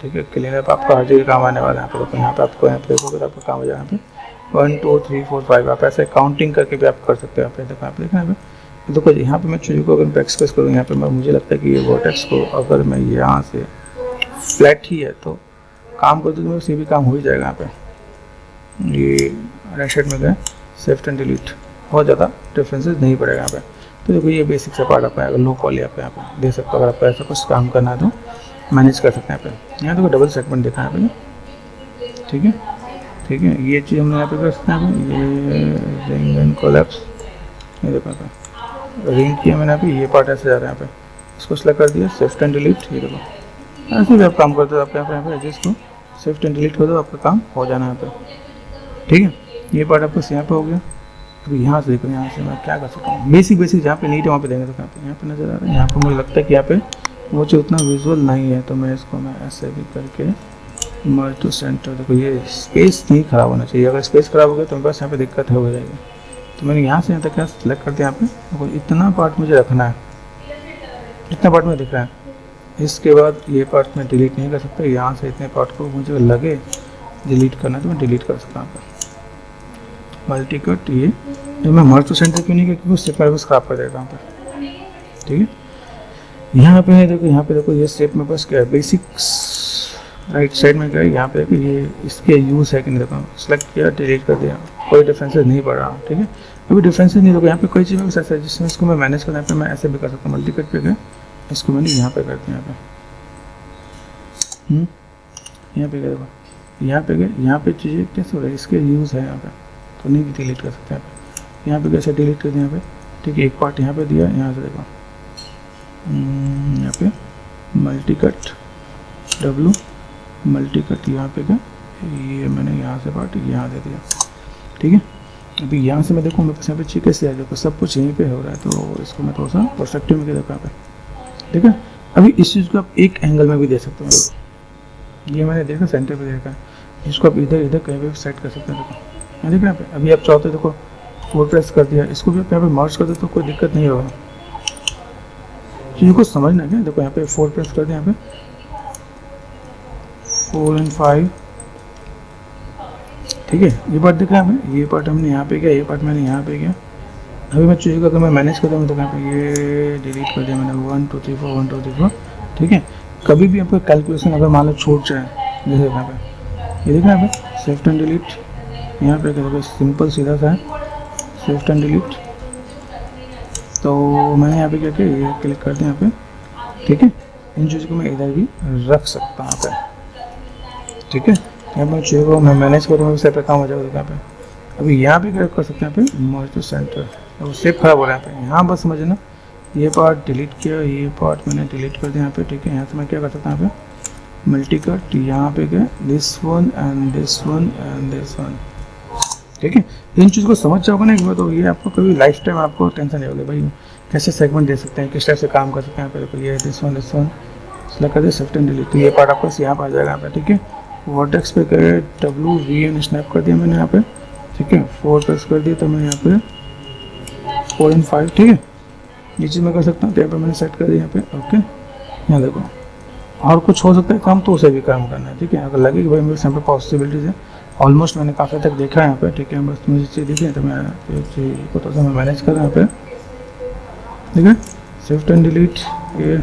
ठीक है, क्लीन अप आपका हर जगह काम आने वाला है। यहाँ पे यहाँ पे आपको यहाँ पे देखोगे तो आपका काम हो जाएगा। यहाँ पे 1 2 3 4 5 आप ऐसे काउंटिंग करके भी आप कर सकते हो। यहाँ पे देखो, यहाँ पे देखना यहाँ पे देखो, यहाँ पे मैं चीज़ों को अगर एक्सप्रेस करूँ यहाँ पे मुझे लगता है कि ये वर्टेक्स को अगर मैं यहाँ से फ्लैट ही है तो काम कर दूँ तो भी काम हो ही जाएगा। यहाँ पे ये राइट साइड में गए शिफ्ट एंड डिलीट, बहुत ज़्यादा डिफरेंसेस नहीं पड़ेगा यहाँ पे। तो देखो ये बेसिक सा पार्ट आपका अगर लो पॉली आप यहाँ पे दे सकते हो। अगर आपको ऐसा कुछ काम करना है तो मैनेज कर सकते हैं यहाँ पे। यहाँ देखो डबल सेगमेंट देखा है यहाँ पे, ठीक है, ठीक है। ये चीज़ हमने यहाँ पे कर सकते हैं, ये रिंग एंड कोलैप्स, ये देखो यहाँ पे रिंग किया मैंने यहाँ पे, ये पार्ट ऐसे जा रहा है यहाँ पे, इसको सेलेक्ट कर दिया, शिफ्ट एंड डिलीट, ये देखो ऐसे भी आप काम करते हो, आपके यहाँ पे इसको शिफ्ट एंड डिलीट कर दो, आपका काम हो जाना है यहाँ पे, ठीक है। ये पार्ट आपको यहाँ पे हो गया। अभी यहाँ से देखो, यहाँ से मैं क्या कर सकता हूँ, बेसिक जहाँ पे नीट है वहाँ पे देंगे, तो यहाँ पे नज़र आ रहा है, यहाँ पे मुझे लगता है कि यहाँ पे वो जो उतना विजुअल नहीं है, तो मैं इसको मैं ऐसे भी करके मर्ज टू सेंटर, देखो ये स्पेस नहीं खराब होना चाहिए, अगर स्पेस खराब हो गया तो मेरे पास यहाँ पे दिक्कत हो जाएगी। तो मैंने यहाँ से यहाँ तक क्या सेलेक्ट कर दिया, यहाँ पे देखो इतना पार्ट मुझे रखना है, इतना पार्ट में दिख रहा है। इसके बाद ये पार्ट मैं डिलीट नहीं कर सकता, यहाँ से इतने पार्ट को मुझे लगे डिलीट करना तो मैं डिलीट कर सकता हूँ। मल्टी कट ये मैं मर्ज टू सेंटर क्यों नहीं किया, क्योंकि स्टेप में बस खराब कर देता हूँ यहाँ पे, ठीक है। यहाँ पे है देखो, यहाँ पे देखो ये स्टेप में बस क्या है, बेसिक्स राइट साइड में क्या है, यहाँ पे देखो ये इसके यूज़ है कि नहीं, देखो सेलेक्ट किया डिलीट कर दिया, कोई डिफरेंसेस नहीं पड़ रहा, ठीक है। अभी डिफरेंसेस नहीं, देखो यहाँ पे कोई चीज़ में ऐसा है जिसमें इसको मैं मैनेज करना, यहाँ पे मैं ऐसे भी कर सकता हूँ, मल्टी कट पे गए, इसको मैंने यहाँ पे कर दिया, यहाँ पे गए, देखो यहाँ पे गए, यहाँ पे चीज़ें कैसे हो रही है, इसके यूज़ है यहाँ पे, तो नहीं डिलीट कर सकते यहाँ पे कैसे डिलीट कर दिया यहाँ पे, ठीक है। एक पार्ट यहाँ पे दिया, यहाँ से देखो यहाँ पे multi cut W, multi cut यहाँ पे क्या, ये मैंने यहाँ से पार्ट यहाँ दे दिया, ठीक है। अभी यहाँ से मैं देखूँ मेरे पास यहाँ पे चीज़ कैसे है, देखो सब कुछ यहीं पे हो रहा है, तो इसको मैं थोड़ा सा परस्पेक्टिव में देखो यहाँ पे, ठीक है। अभी इस चीज़ को आप एक एंगल में भी दे सकते हो, ये मैंने देखा सेंटर पे देखा है, इसको आप इधर इधर कहीं भी सेट कर सकते हैं, देखो यहाँ देख रहे हैं। अभी आप चाहते देखो 4 प्रेस कर दिया, इसको भी आप यहाँ पे मर्ज कर दो तो कोई दिक्कत नहीं होगा, चीज़ों को समझना क्या, देखो यहाँ पे 4 प्रेस कर दिया, यहाँ पे 4 and 5, ठीक है। ये पार्ट दिख रहा है हमें, ये पार्ट हमने यहाँ पे किया, ये पार्ट मैंने यहाँ पे किया। अभी मैं चीज़ को अगर मैं मैनेज करता हूँ तो यहाँ पे ये डिलीट कर दिया मैंने, 1 2 3 4 1 2 3 4, ठीक है। कभी भी आपका कैलकुलेशन अगर मान लो छूट जाए, जैसे यहाँ पे ये दिख रहा है, यहाँ पे शिफ्ट एंड डिलीट, यहाँ पे देखो सिंपल सीधा सा है, शिफ्ट एंड डिलीट, तो मैंने यहाँ पे क्या किया, ये क्लिक कर दिया यहाँ पे, ठीक है। इन चीज़ों को मैं इधर भी रख सकता हूँ यहाँ पे, ठीक है। यहाँ पर चीज़ों को मैं मैनेज करूँगा, सेप पे काम हो जाएगा यहाँ पे। अभी यहाँ पे क्या कर सकते हैं, यहाँ पे मर्ज टू सेंटर, वो सेप खराब हो रहा है यहाँ पे, यहाँ बस समझना, ये पार्ट डिलीट किया, ये पार्ट मैंने डिलीट कर दिया यहाँ पे, ठीक है। यहाँ से मैं क्या कर सकता हूँ, यहाँ पे मल्टी कट, यहाँ पे क्या this one and this one and this one, ठीक है। इन चीज़ को समझ जाओगे ना एक बार, तो ये आपको कभी लाइफ टाइम आपको टेंशन नहीं होगी, भाई कैसे सेगमेंट दे सकते हैं, किस टाइप से काम कर सकते हैं। यहाँ पे ये दिस वन सेलेक्ट कर दिया, शिफ्ट एंड डिलीट, तो ये पार्ट आपको यहाँ पर आ जाएगा यहाँ पे, ठीक है। वर्टेक्स पे करे डब्ल्यू वी एन स्नैप कर दिया मैंने यहाँ पे, ठीक है। 4 प्रेस कर दिया तो मैं यहाँ पे 4 and 5, ठीक है। ये चीज़ मैं कर सकता हूँ, तो यहाँ पे मैंने सेट कर दिया यहाँ पे, ओके। यहाँ देखो और कुछ हो सकता है काम, तो उसे भी काम करना है, ठीक है। अगर लगे कि भाई मेरे यहाँ पे पॉसिबिलिटीज़ है, ऑलमोस्ट मैंने काफ़ी तक देखा है यहाँ पे, ठीक है। बस मुझे चीज़ दिखी है तो मैं चीज़ को थोड़ा सा मैं मैनेज कर रहा हूँ यहाँ पे, ठीक है। शिफ्ट एंड डिलीट, ये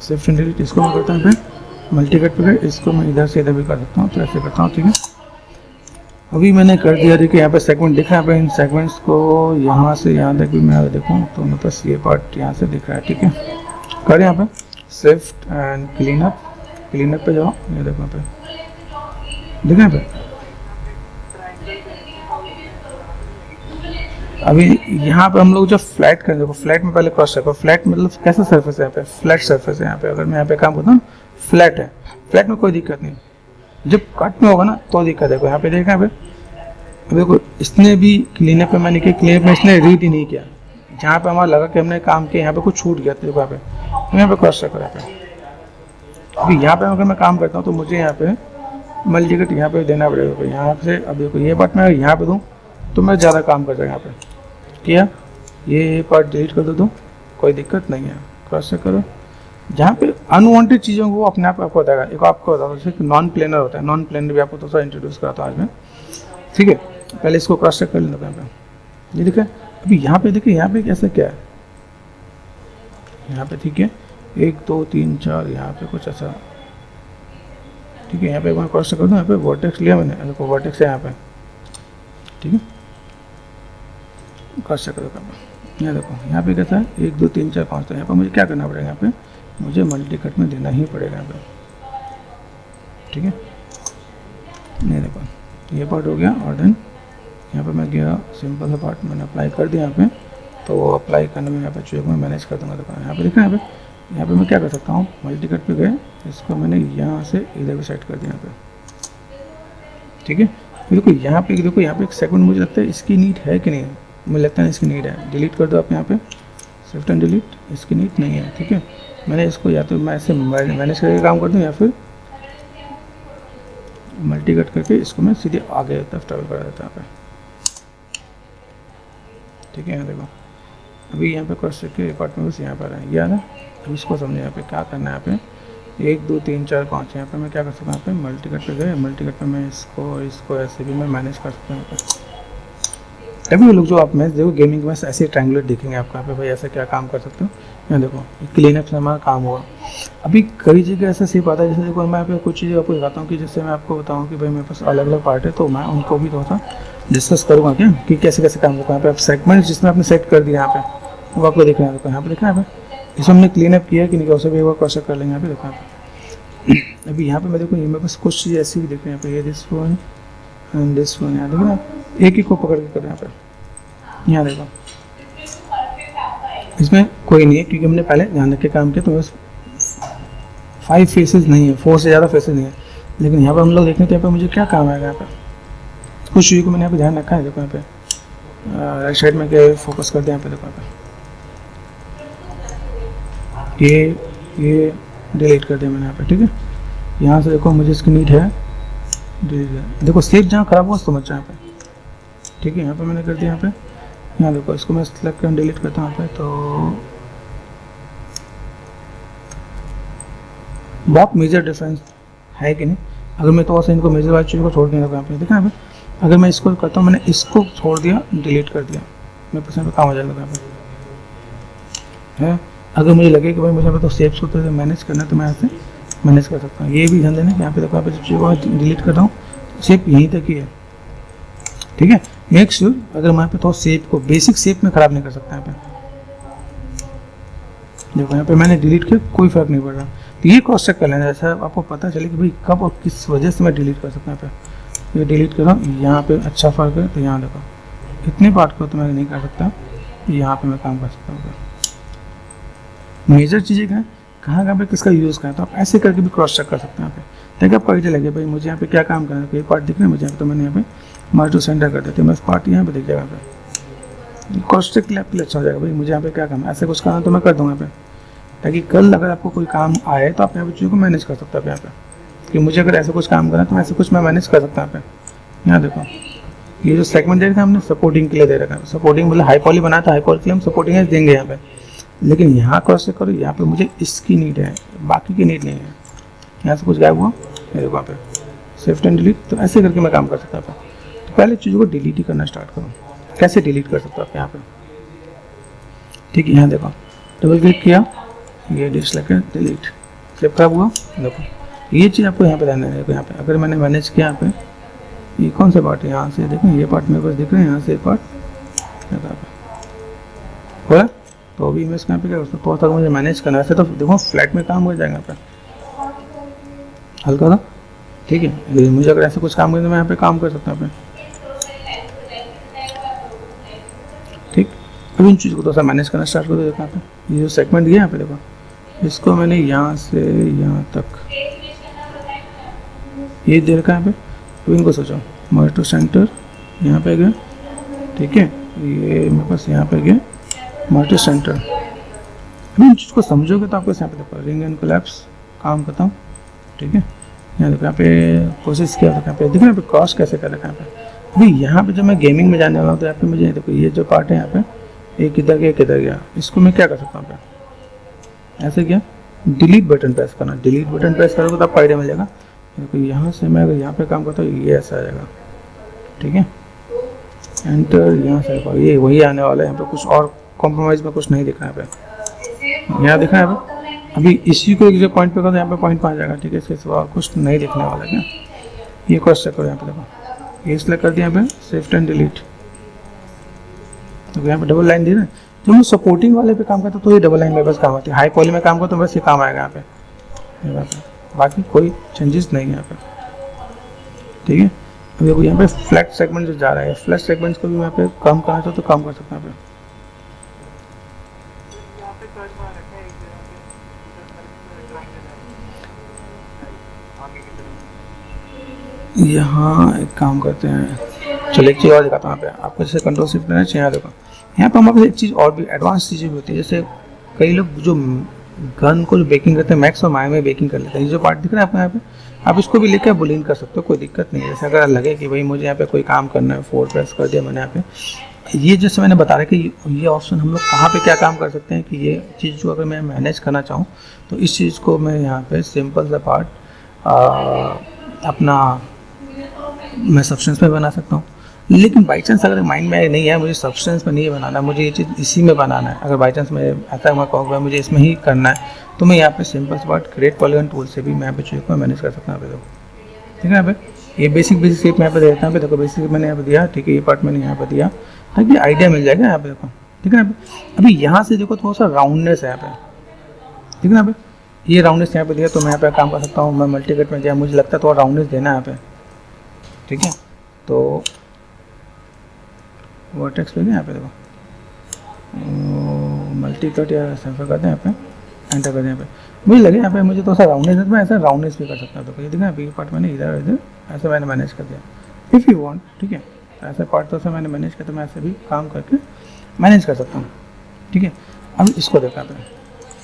शिफ्ट एंड डिलीट, इसको मैं करता हूँ यहाँ पे मल्टी कट पे, इसको मैं इधर से इधर भी कर सकता हूँ, तो ऐसे करता हूँ, ठीक है। अभी मैंने कर दिया, देखिए यहाँ पे सेगमेंट दिख रहा है, यहाँ पे इन सेगमेंट्स को यहाँ से यहाँ तक भी मैं देखूँ तो मेरे पास ये पार्ट यहाँ से दिख रहा है, ठीक है। कर यहाँ पे शिफ्ट एंड क्लीन अप पे जाओ, ये देखो यहाँ पे दिख रहा है यहाँ पे। अभी यहाँ पे हम लोग जब फ्लैट करें, देखो फ्लैट में पहले क्रॉस रखो, फ्लैट मतलब कैसा सर्फेस है, यहाँ पे फ्लैट सर्फेस है यहाँ पे। अगर मैं यहाँ पे काम करता हूँ फ्लैट है, फ्लैट में कोई दिक्कत नहीं, जब कट में होगा ना तो दिक्कत है। यहाँ पे देखा यहाँ पे, अब देखो इसने भी क्लीनअप पे मैंने किया, क्लीनअप में इसने रीड ही नहीं किया, जहाँ पे हमारा लगा कि हमने काम किया यहाँ पे कुछ छूट गया, देखो यहाँ पे क्रॉस रखो यहाँ पे। अभी यहाँ पे अगर मैं काम करता हूँ तो मुझे यहाँ पे मल्टी कट यहाँ पे देना पड़ेगा, यहाँ से। अब देखो ये पार्ट मैं यहाँ पे दूँ तो मैं ज़्यादा काम कर जाएगा, यहाँ पे किया, ये पार्ट डिलीट कर दो तो कोई दिक्कत नहीं है, क्रॉस चेक करो। जहाँ पे अनवांटेड चीज़ों को अपने आप आपको बताएगा। एक आपको बता दो, जैसे नॉन प्लेनर होता है, नॉन प्लेनर भी आपको थोड़ा इंट्रोड्यूस कराता हूँ आज मैं, ठीक है। पहले इसको क्रॉस चेक कर लेना यहाँ पे, ये देखिए। अभी यहाँ पे देखिए, यहाँ पे कैसे क्या है, यहाँ पे ठीक है 1 2 3 4, यहाँ पे कुछ ऐसा, ठीक है। यहाँ पे एक बार क्रॉस चेक कर दो, यहाँ पे वर्टेक्स लिया मैंने, देखो वर्टेक्स है यहाँ पे, ठीक है। क्रॉस चेक करो यहाँ देखो, यहाँ पे कैसा है 1 2 3 4 5, तो यहाँ पे मुझे क्या करना पड़ेगा, यहाँ पे मुझे मल्टी कट में देना ही पड़ेगा यहाँ पे, ठीक है। नहीं देखो ये पार्ट हो गया, और देन यहाँ पे मैं गया सिंपल सा पार्ट मैंने अप्लाई कर दिया यहाँ पे, तो वो अप्लाई करने में यहाँ पे चीज़ों को मैं मैनेज कर दूँगा। देखो यहाँ पे देखा यहाँ पे मैं क्या कर सकता हूँ, मल्टी कट पे गए, इसको मैंने यहाँ से इधर भी सेट कर दिया यहाँ पे, ठीक है। देखो यहाँ पे एक सेकंड मुझे लगता है इसकी नीड है कि नहीं, मुझे लगता है इसकी नीड है। डिलीट कर दो आप यहाँ पे, शिफ्ट एंड डिलीट, इसकी नीड नहीं है, ठीक है। मैंने इसको या तो मैं ऐसे मैनेज करके काम कर दूँ या फिर मल्टी कट करके इसको मैं सीधे आगे तरफ ट्रैवल करा देता हूँ, ठीक है। यहाँ देखो अभी यहाँ पे क्रॉस के पार्ट में बस यहाँ पर है, याद है। अब इसको समझे यहाँ पे क्या करना है, यहाँ पे 1 2 3 4 5 यहाँ पे मैं क्या कर सकता हूँ, यहाँ पे मल्टी कट पे गए, मल्टी कट पे मैं इसको ऐसे भी मैं मैनेज कर सकता हूँ यहाँ पे। अभी लोग जो आप मैच देखो गेमिंग में ऐसे ट्रायंगुलर दिखेंगे आपको यहाँ पे, भाई ऐसा क्या काम कर सकते हो। यहाँ देखो क्लीन अप से हमारा काम हुआ। अभी कई जगह ऐसा सिर्फ आता है, जैसे देखो मैं यहाँ पे कुछ चीज़ें आपको दिखाता हूँ कि जिससे मैं आपको बताऊँ कि भाई मेरे पास अलग अलग पार्ट है, तो मैं उनको भी थोड़ा सा डिस्कस करूँगा क्या कि कैसे कैसे काम होगा। यहाँ पे आप सेगमेंट जिसमें आपने सेट कर दिया यहाँ पे वो आपको देखना है। देखो यहाँ पे देखना है, यहाँ पे इसमें हमने क्लीन अप किया कि नहीं, उसे भी एक बार क्रॉस कर लेंगे। यहाँ पे देखो यहाँ पे अभी यहाँ पे मैं देखो ये मेरे पास कुछ चीज़ें ऐसी भी देख रहे हैं, यहाँ पे ये this one and this one, यहाँ देखो ना एक ही को पकड़ के करें यहाँ पे। यहाँ देखो इसमें कोई नहीं है क्योंकि हमने पहले ध्यान रख के काम किया, तो बस 5 फेसेस नहीं है, 4 से ज़्यादा फेसेस नहीं है। लेकिन यहाँ पर हम लोग देखने तो यहाँ पर मुझे क्या काम आएगा, यहाँ पर कुछ चीज़ों को मैंने यहाँ पे ध्यान रखा है। देखो यहाँ पे राइट साइड में क्या फोकस कर दिया यहाँ पे, देखो यहाँ पे ये डिलीट कर दिया मैंने यहाँ पे, ठीक है। यहाँ से देखो मुझे इसकी नीड है, देखो सेफ जहाँ खराब हुआ समझ जाए यहाँ पे, ठीक है। यहाँ पे मैंने कर दिया यहाँ पे, यहाँ देखो इसको मैं सेलेक्ट कर डिलीट करता हूँ यहाँ पे, तो बहुत मेजर डिफरेंस है कि नहीं। अगर मैं थोड़ा सा इनको मेजर वाली चीज़ को छोड़ दिया यहाँ पे, देखा यहाँ पे अगर मैं इसको करता हूँ, मैंने इसको छोड़ दिया डिलीट कर दिया, मेरे पास यहाँ पे काम हो जाएगा यहाँ पे है। अगर मुझे लगे कि भाई मुझे यहाँ पे तो सेप्स को तो मैनेज करना है, तो मैं यहाँ से मैनेज कर सकता हूँ। ये भी ध्यान देना कि यहाँ पे देखो यहाँ पे जब चीज़ को डिलीट कर रहा हूँ सेप यहीं तक ही है, ठीक है। मेक श्योर अगर मैं यहाँ पे थोड़ा सेप को बेसिक सेप में ख़राब नहीं कर सकता। यहाँ पे देखो यहाँ पे मैंने डिलीट किया, कोई फ़र्क नहीं पड़ रहा। तो ये क्रॉस चेक कर लेना, जैसा आपको पता चले कि भाई कब और किस वजह से मैं डिलीट कर सकता हूँ। यहाँ पे ये डिलीट कर रहा हूँ, यहाँ पे अच्छा फ़र्क है, तो यहाँ देखो इतने पार्ट को तो मैं नहीं कर सकता, यहाँ पे मैं काम कर सकता हूँ। मेजर चीज़ें क्या है, कहाँ पे किसका यूज़ करें, तो आप ऐसे करके भी क्रॉस चेक कर सकते हैं। यहाँ पे देखिए आपको आइडिया लगे भाई मुझे यहाँ पे क्या काम करना है, कोई पार्ट दिख रहा है मुझे यहाँ पे, तो मैंने यहाँ पे मार्च टू सेंटर कर देते हैं, बस पार्ट यहाँ पे दिख जाएगा। यहाँ पे क्रॉस चेक के लिए आपके लिए अच्छा हो जाएगा, भाई मुझे यहाँ पे क्या काम है, ऐसे कुछ काम तो मैं कर दूँगा यहाँ पे, ताकि कल अगर आपको कोई काम आए तो आप यहाँ पे चीज़ों को मैनेज कर सकते हो। यहाँ पे कि मुझे अगर ऐसा कुछ काम करना है तो ऐसे कुछ मैं मैनेज कर सकता हूँ। यहाँ पे यहाँ देखो ये जो सेगमेंट दे रखा है हमने सपोर्टिंग के लिए दे रखा है, सपोर्टिंग मतलब हाई पॉली बनाया था, हाई पॉली के लिए हम सपोर्टिंग एज देंगे यहाँ पे। लेकिन यहाँ क्रॉस चेक करो, यहाँ पे मुझे इसकी नीड है, बाकी की नीड नहीं है। यहाँ से कुछ गायब हुआ, ये देखो यहाँ पे शिफ्ट एंड डिलीट, तो ऐसे करके मैं काम कर सकता हूँ। तो पहले चीज़ों को डिलीट ही करना स्टार्ट करो। कैसे डिलीट कर सकते हो आप यहाँ पे, ठीक है। यहाँ देखो डबल क्लिक किया, ये डिसलाइक है, डिलीट, सेव खराब हुआ। देखो ये चीज़ आपको यहाँ पे ध्यान देना है। देखो यहाँ पे अगर मैंने मैनेज किया यहाँ पे, ये कौन सा पार्ट है, यहाँ से देखो ये पार्ट मेरे पास दिख रहे हैं, यहाँ से ये पार्ट हो रहा, तो अभी मैं इसको यहाँ पे क्या कर सकता हूँ, थोड़ा सा मुझे मैनेज करना है। तो देखो फ्लैट में काम हो जाएगा यहाँ पे हल्का सा, ठीक है। मुझे अगर ऐसा कुछ काम करना है तो मैं यहाँ पे काम कर सकता हूँ। ठीक, अब इन चीज़ को थोड़ा सा मैनेज करना स्टार्ट कर दो। देखो यहाँ पे ये जो सेगमेंट दिया यहाँ पे, देखो इसको मैंने यहाँ से यहाँ तक ये दे रखा है यहाँ पे। अब इनको सोचो मर्ज टू सेंटर, यहाँ पे गए, ठीक है। ये मेरे पास यहाँ पे गए मर्ज टू सेंटर। अभी इन चीज़ को समझोगे तो आपको यहाँ पे देखो रिंग एंड कोलैप्स काम करता हूँ, ठीक है। यहाँ देखो यहाँ पे कोशिश किया, यहाँ पे देखो यहाँ पे क्रॉस कैसे कर रखा है यहाँ पे। अभी यहाँ पे जब मैं गेमिंग में जाने वाला हूँ तो यहाँ पे मुझे देखो ये जो पार्ट है यहाँ पे, एक इधर गया एक इधर गया, इसको मैं क्या कर सकता हूँ, ऐसे क्या डिलीट बटन प्रेस करना। डिलीट बटन प्रेस करोगे तो आपको आइडिया मिल जाएगा। देखो यहाँ से मैं अगर यहाँ पे काम करता हूँ ये ऐसा आ जाएगा, ठीक है। एंटर, यहाँ से ये वही आने वाला है। यहाँ पे कुछ और कॉम्प्रोमाइज़ में कुछ नहीं दिख रहा है यहाँ पे, यहाँ दिख रहा है यहाँ पे। अभी इसी को एक जो पॉइंट पे करता यहाँ पे पॉइंट 5 जाएगा, ठीक है। इसके सिवा कुछ नहीं दिखने वाला है क्या। ये क्रॉस चेक करो यहाँ पे, देखो ये सिलेक्ट कर दिया यहाँ पे शिफ्ट एंड डिलीट, तो यहाँ पे डबल लाइन दी ना, जब मैं सपोर्टिंग वाले पे काम करता हूँ तो ये डबल लाइन मेरे पास काम आती है, हाई पॉली में काम करता हूँ तो बस ये काम आएगा यहाँ पे, बाकी कोई चेंजेस नहीं है यहाँ पे, ठीक है। अभी देखो यहाँ पे फ्लैट सेगमेंट जो जा रहा है, फ्लैट सेगमेंट्स को भी मैं यहाँ पे कम करना चाहूँ तो कम कर सकता हूँ यहाँ पे। यहाँ एक काम करते हैं, चलो एक चीज़ और दिखाता हूँ यहाँ पे आपको, जैसे कंट्रोल शिफ्ट लेना चाहिए। देखो यहाँ पे हमारे पास एक चीज़ और भी एडवांस चीज़ें भी होती है, जैसे कई लोग जो गन को जो बेकिंग करते हैं मैक्स और माई में बेकिंग कर लेते हैं। ये जो पार्ट दिख रहा है आपको यहाँ पे, आप इसको भी लेकर बुलिंग कर सकते हो, कोई दिक्कत नहीं है। जैसे अगर लगे कि भाई मुझे यहाँ पे कोई काम करना है, 4 प्रेस कर दिया मैंने यहाँ पे, ये जैसे मैंने बता रहा कि ये ऑप्शन हम लोग कहाँ पे क्या काम कर सकते हैं कि ये चीज़ जो अगर मैं मैनेज करना चाहूँ तो इस चीज़ को मैं यहाँ पे सिंपल सा पार्ट अपना मैं सब्सटेंस में बना सकता हूँ। लेकिन बाई चांस अगर माइंड में नहीं है मुझे सब्सटेंस में नहीं बनाना, मुझे ये चीज़ इसी में बनाना है, अगर बाई चांस मैं ऐसा मैं कहूँगा मुझे इसमें ही करना है, तो मैं यहाँ पे सिंपल सा पार्ट क्रिएट पॉलीगॉन टूल से भी मैं यहाँ पे चीज़ को मैनेज कर सकता हूँ। देखो ठीक है, यहाँ पे ये बेसिक शेप मैं यहाँ पे देता हूँ। देखो बेसिक मैंने यहाँ पे दिया, ठीक है, ये पार्ट मैंने यहाँ पे दिया ताकि आइडिया मिल जाएगा यहाँ पे। देखो ठीक है, यहाँ पे अभी यहाँ से देखो थोड़ा सा राउंडनेस है यहाँ पे, ठीक है, यहाँ पे ये राउंडनेस यहाँ पे दिया तो मैं यहाँ पे काम कर सकता हूँ। मैं मल्टीकट में गया, मुझे लगता है थोड़ा राउंडनेस देना है यहाँ पे, ठीक है, तो वर्टेक्स पे यहाँ पे देखो मल्टी कट या सेंसर करते हैं यहाँ पे, एंटर करते हैं यहाँ पे, मुझे लगे यहाँ पे मुझे तो ऐसा राउंडनेस, मैं ऐसा राउंडनेस भी कर सकता हूँ। तो ये देखा ये पार्ट मैंने इधर इधर ऐसे मैंने मैनेज कर दिया, इफ़ यू वांट, ठीक है, ऐसे पार्ट तो ऐसे मैंने मैनेज किया तो मैं ऐसे भी काम करके मैनेज कर सकता हूँ, ठीक है। अब इसको देखा यहाँ पे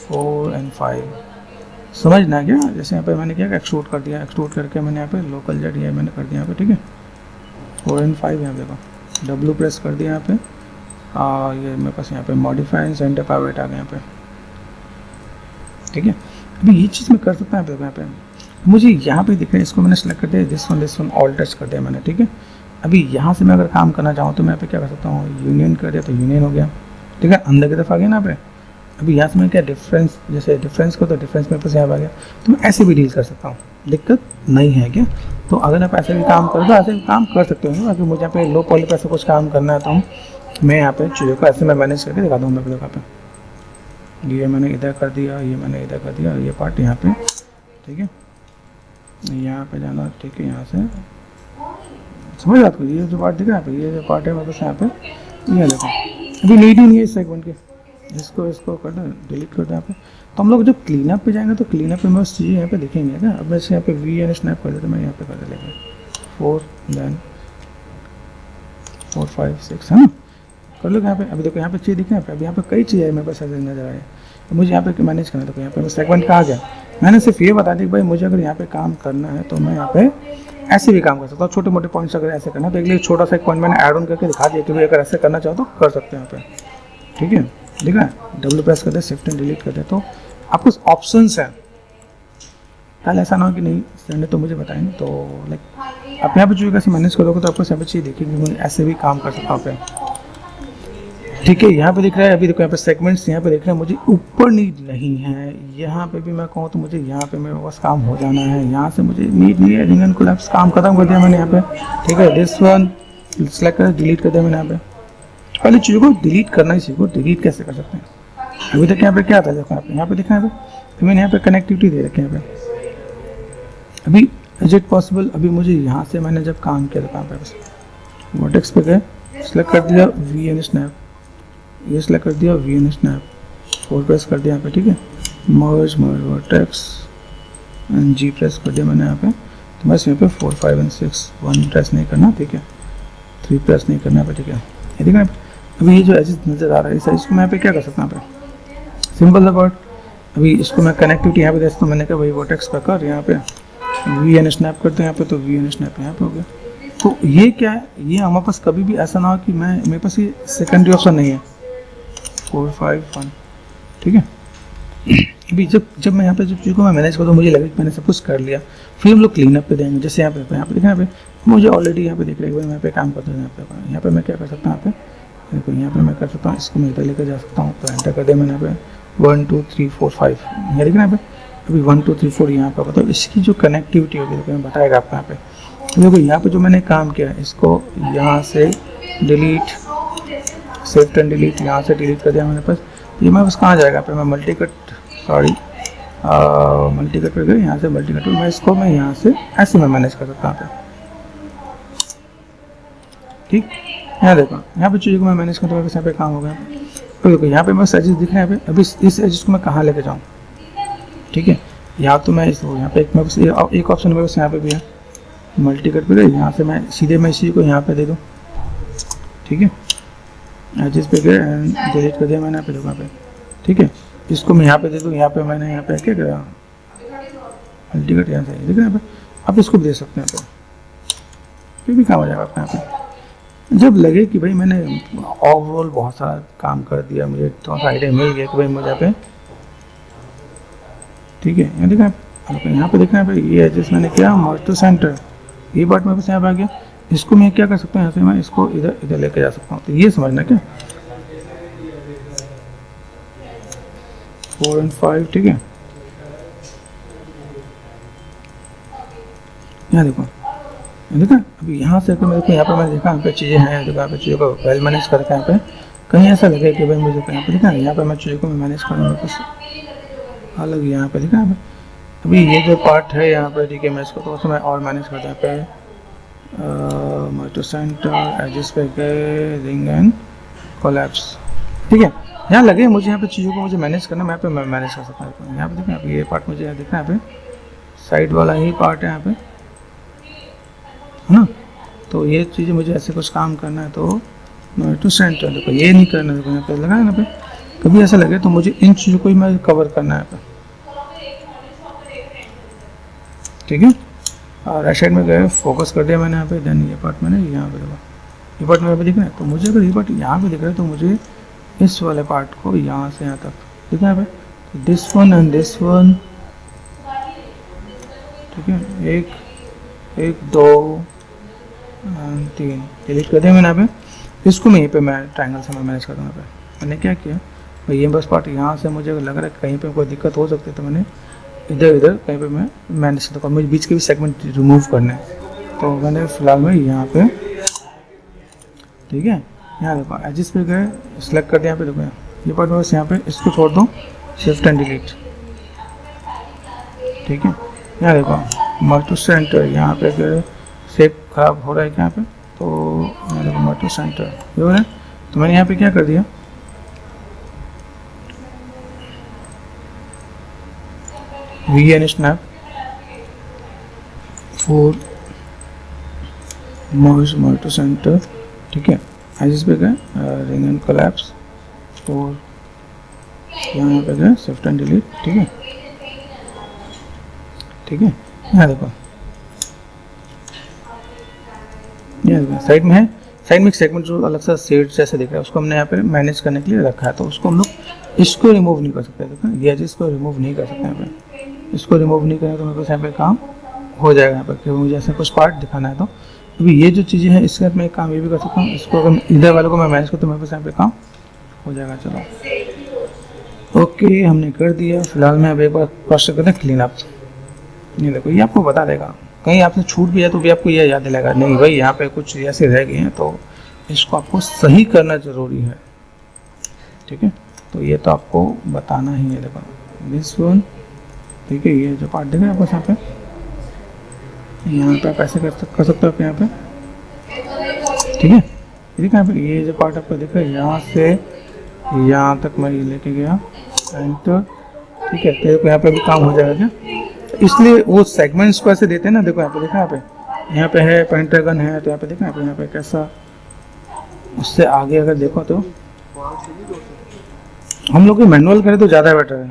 4 और 5 समझना क्या, जैसे यहाँ पे मैंने क्या एक्सट्रूड कर दिया, एक्सट्रूड करके मैंने यहाँ पे लोकल जेड ये मैंने कर दिया यहाँ पे, ठीक है। 4 और 5 यहाँ देखो W प्रेस कर दिया यहाँ पे, ये मेरे पास यहाँ पे मॉडिफाई एंड सेंटर पावर्ट आ गया यहाँ पे, ठीक है। अभी ये चीज़ मैं कर सकता हूँ यहाँ पे, मुझे यहाँ पे दिख रहा है, इसको मैंने सेलेक्ट कर दिया, दिस वन ऑल टच कर दिया मैंने, ठीक है। अभी यहाँ से मैं अगर काम करना चाहूँ तो मैं यहाँ पे क्या कर सकता हूँ, यूनियन कर दिया तो यूनियन हो गया, ठीक है, अंदर की तरफ आ गया ना पे। अभी यहाँ से मैं क्या डिफरेंस, जैसे डिफरेंस को तो डिफरेंस मेरे पास यहाँ आ गया, तो मैं ऐसे भी डील कर सकता हूँ, दिक्कत नहीं है क्या। तो अगर आप ऐसे भी काम करो तो ऐसे भी काम कर सकते हो, अगर मुझे यहाँ पे लो पॉली पे ऐसा कुछ काम करना है तो मैं यहाँ पे चीज़ों को ऐसे मैं मैनेज करके दिखा दूँ। मैं यहाँ पे ये मैंने इधर कर दिया, ये मैंने इधर कर दिया, ये पार्ट यहाँ पे, ठीक है, यहाँ पे जाना, ठीक है, यहाँ से समझ आपको ये जो पार्ट दिख रहा है यहाँ पे, ये जो पार्ट है मेरे पास यहाँ पे, ये देखो अभी नीड ही नहीं है इस सेगमेंट के, इसको कर दो, डिलीट कर दो यहाँ पे। तो हम लोग जब क्लीन अप पे जाएंगे तो क्लीन अप पे मैं उस चीज़ें यहाँ पे दिखेंगे क्या। अब वैसे यहाँ पे वी एन स्नैप कर देते, मैं यहाँ पे कर देंगे 4 देन 4 5 6 है ना, कर लो यहाँ पे। अभी देखो यहाँ पे चीज़ दिख रहा है, अभी यहाँ पे कई चीज़ें है मेरे पास ऐसे नजर आ रही है, तो मुझे यहाँ पे मैनेज करना है। तो यहाँ पे सेगमेंट कहाँ गया, मैंने सिर्फ ये बता दी कि भाई मुझे अगर यहाँ पे काम करना है तो मैं यहाँ पे ऐसे भी काम कर सकता हूँ, छोटे मोटे पॉइंट्स अगर ऐसे करना तो एक लिए छोटा सा एक पॉइंट मैंने ऐड ऑन करके दिखा दिया कि भाई अगर ऐसे करना चाहो तो कर सकते हैं यहाँ पे, ठीक है। ठीक है, डब्ल्यू प्रेस करते, शिफ्ट एंड डिलीट करते, तो आपको ऑप्शंस हैं। कल ऐसा ना हो कि नहीं सर तो मुझे बताएंगे, तो लाइक आप यहाँ पे जो कैसे मैनेज करोगे तो आपको सब चीज़ दिखेगी, मैं ऐसे भी काम कर सकता हूँ पे, ठीक है। यहाँ पे दिख रहा है, अभी देखो यहाँ पे सेगमेंट्स यहाँ पे दिख रहा है, मुझे ऊपर नीड नहीं है, यहाँ पे भी मैं कहूँ तो मुझे यहाँ पे मेरे बस काम हो जाना है, यहाँ से मुझे नीड नहीं है, रिंग एंड कोलैप्स काम खत्म कर दिया मैंने यहाँ पे, ठीक है। दिस वन सेलेक्ट कर डिलीट कर दिया मैंने यहाँ पे। पहले चीज़ों को डिलीट करना ही सीखो, डिलीट कैसे कर सकते हैं। अभी तक यहाँ पे क्या था, देखो यहाँ पे दिखा है, तो मैंने यहाँ पे कनेक्टिविटी दे रखी है यहाँ पे। अभी इज इट पॉसिबल, अभी मुझे यहाँ से मैंने जब काम किया था, पे बस वर्टेक्स पे गए, सेलेक्ट कर दिया वी एन स्नैप, ये सेलेक्ट कर दिया वी एन स्नैप, 4 प्रेस कर दिया यहाँ पे, ठीक है, मर्ज वर्टेक्स एंड जी प्रेस कर दिया मैंने यहाँ पे। तो बस यहाँ पे 4 5 एंड 6 1 प्रेस नहीं करना, ठीक है, 3 प्रेस नहीं करना पे, ठीक है। ये देखा अभी ये जो एजेस नजर आ रहा है इस इसको मैं यहाँ पे क्या कर सकता हूँ, यहाँ पे सिंपल सा वर्ड। अभी इसको मैं कनेक्टिविटी यहाँ पे देखता हूँ, मैंने कहा भाई वर्टेक्स पे कर, यहाँ पे वी एन स्नैप करते हैं यहाँ पे, तो वी एन स्नैप यहाँ पे हो गया। तो ये क्या है, ये हमारे पास कभी भी ऐसा ना हो कि मेरे पास ये सेकेंडरी ऑप्शन नहीं है, 4 5 1, ठीक है। अभी जब मैं यहाँ पे जब चीज़ को मैं मैनेज करता हूँ, मुझे लगे कि मैंने सब कुछ कर लिया, फिर हम लोग क्लीन अप पे देंगे। जैसे यहाँ पे देखा, यहाँ पे मुझे ऑलरेडी यहाँ पे दिख रहा है, मैं यहाँ पे काम करता हूँ, यहाँ पे मैं क्या कर सकता हूँ, यहाँ पे देखो यहाँ पे मैं कर सकता हूँ, इसको मैं इधर लेकर जा सकता हूँ, तो एंटर कर दिया मैंने यहाँ पे 1 2 3 4 5, यहाँ देखना यहाँ पे अभी 1 2 3 4 यहाँ पे, तो इसकी जो कनेक्टिविटी होगी देखो मैं बताएगा आपको यहाँ पे। तो देखो यहाँ पे जो मैंने काम किया, इसको यहाँ से डिलीट सेव एंड डिलीट, यहाँ से डिलीट कर दिया मैंने पास। ये मेरे पास कहाँ जाएगा पे, मैं मल्टी कट पे गए, यहाँ से मल्टी कट मैं यहाँ से ऐसे मैं मैनेज कर सकता हूँ पे, ठीक। यहाँ देखो, यहाँ पे चीज़ों को मैं मैनेज करता हूँ, यहाँ पे काम हो गया। तो देखो यहाँ पे बस एजेस दिख रहे हैं यहाँ पे। अभी इस एजेस को मैं कहाँ लेके जाऊँ, ठीक है। यहाँ तो मैं इस यहाँ पे एक ऑप्शन मेरे पास यहाँ पे भी है, मल्टी कट पे गए, यहाँ से मैं सीधे मैं इसी को यहाँ पे दे दूँ, ठीक है। एजेस पे गए एंड डिलीट कर दिया मैंने यहाँ पे, देखो यहाँ पे, ठीक है। इसको मैं यहाँ पे दे दूँ, यहाँ पे मैंने यहाँ पे क्या करा, मल्टी कट यहाँ से दिख रहा है यहाँ पे। आप इसको भी दे सकते हैं यहाँ पे, फिर भी काम हो जाएगा आपका यहाँ पे। जब लगे कि भाई मैंने ओवरऑल बहुत सारा काम कर दिया, मुझे थोड़ा सा आइडिया मिल गया कि भाई मुझे यहाँ पे, ठीक है। यहाँ देखना यहाँ पे देखना है, ये एडजस्ट मैंने किया मर्ज टू सेंटर, ये पार्ट मेरे पास यहाँ पे आ गया। इसको मैं क्या कर सकता हूँ, यहाँ से मैं इसको इधर लेके जा सकता हूँ। तो ये समझना क्या, 4 और 5, ठीक है। यहाँ देखो, देखा अभी यहाँ से मेरे को यहाँ पे मैंने देखा यहाँ पे चीज़ें हैं, देखो यहाँ पे चीज़ों को वेल मैनेज करके यहाँ पे कहीं ऐसा लगे कि भाई मुझे यहाँ पे देखा, यहाँ पे मैं चीज़ों को मैनेज करूँगा कुछ अलग। यहाँ पे देखा यहाँ पे अभी ये जो पार्ट है यहाँ पे, ठीक है, मैं इसको तो मैं और मैनेज करता यहाँ पे मोटो सेंटर एजेस पे गए, रिंग एंड कोलैप्स, ठीक है। यहाँ लगे मुझे यहाँ पे चीज़ों को मुझे मैनेज करना, मैं यहाँ पे मैनेज कर सकता हूँ। यहाँ पे देखा अभी ये पार्ट मुझे देखना है, यहाँ पे साइड वाला ही पार्ट है यहाँ पे, है ना। तो ये चीज़ें मुझे ऐसे कुछ काम करना है तो टू सेंटर, देखो ये नहीं करना, देखो यहाँ पे लगा है ना पे। कभी ऐसा लगे तो मुझे इन चीज़ों को ही मैं कवर करना है पे, ठीक है। और राइट साइड में गए, फोकस कर दिया मैंने यहाँ पे। देन ये पार्ट मैंने यहाँ पे देखा, ये पार्ट मेरे पे दिख रहा है। तो मुझे अगर ये पार्ट यहाँ पे दिख रहा है तो मुझे इस वाले पार्ट को यहाँ से यहाँ तक दिख रहा है पे, this one and this one, ठीक है। एक 2 3 डिलीट कर दिया मैंने यहाँ पे। इसको मैं यहीं पे मैं ट्रायंगल से मैं मैनेज कर दूँ। यहाँ पे मैंने क्या किया, भाई ये बस पार्ट यहाँ से मुझे अगर लग रहा है कहीं पे कोई दिक्कत हो सकती है तो मैंने इधर कहीं पे मैं मैनेज करता हूँ। मुझे बीच के भी सेगमेंट रिमूव करने हैं तो मैंने फ़िलहाल में यहाँ पे, ठीक है। यहाँ देखो एजिस पे गए, सेलेक्ट कर दिया यहाँ पे, देखो ये पार्ट बस यहाँ पे इसको छोड़ दो, शिफ्ट एंड डिलीट, ठीक है। यहाँ देखो मर्ज टू सेंटर, यहाँ पे गए, शेप खराब हो रहा है यहाँ पे, तो यहाँ देखो मर्ज टू सेंटर ये हो रहा है। तो मैंने यहाँ पे क्या कर दिया, वी एन स्नैप 4 मर्ज टू सेंटर, ठीक है। एजिस पे गए, रिंग एंड कोलैप्स 4, यहाँ पे गए, शिफ्ट एंड डिलीट, ठीक है, ठीक है। यहाँ देखो साइड में है, साइड में एक सेगमेंट जो अलग सा शेड जैसे दिख रहा है उसको हमने यहाँ पे मैनेज करने के लिए रखा है। तो उसको हम लोग इसको रिमूव नहीं कर सकते, देखो ये इसको रिमूव नहीं कर सकते यहाँ पे, इसको रिमूव नहीं करें तो मेरे को यहाँ पे काम हो जाएगा यहाँ पर, क्योंकि मुझे ऐसा कुछ पार्ट दिखाना है। तो अभी ये जो चीज़ें हैं इसके मैं काम ये भी कर सकता हूँ, इसको अगर इधर वालों को मैं मैनेज करता हूँ मेरे पास यहाँ पे काम हो जाएगा। चलो ओके, हमने कर दिया। फिलहाल मैं अब एक बार प्रोसेस करते हैं क्लीन अप। ये देखो ये आपको बता देगा, कहीं आपसे छूट भी है तो भी आपको ये याद दिलाएगा, नहीं भाई यहाँ पे कुछ ऐसे रह गए हैं तो इसको आपको सही करना ज़रूरी है, ठीक है। तो ये तो आपको बताना ही है। देखो दिस वन, ठीक है, ये जो पार्ट देख रहे हैं आपको यहाँ पे आप ऐसे कर सकते हो आप यहाँ पे, ठीक है। ठीक है, ये जो पार्ट आपको दिख रहा है यहाँ से यहाँ तक मैं ये लेके गया एंटर, ठीक है। तो यहाँ पे भी काम हो जाएगा क्या, इसलिए वो सेगमेंट्स को ऐसे देते हैं ना। देखो यहाँ पे देखा, यहाँ पे है पेंटागन है, तो यहाँ पे देखा यहाँ पे कैसा, उससे आगे अगर देखो तो हम लोग मैनुअल करें तो ज़्यादा बेटर है,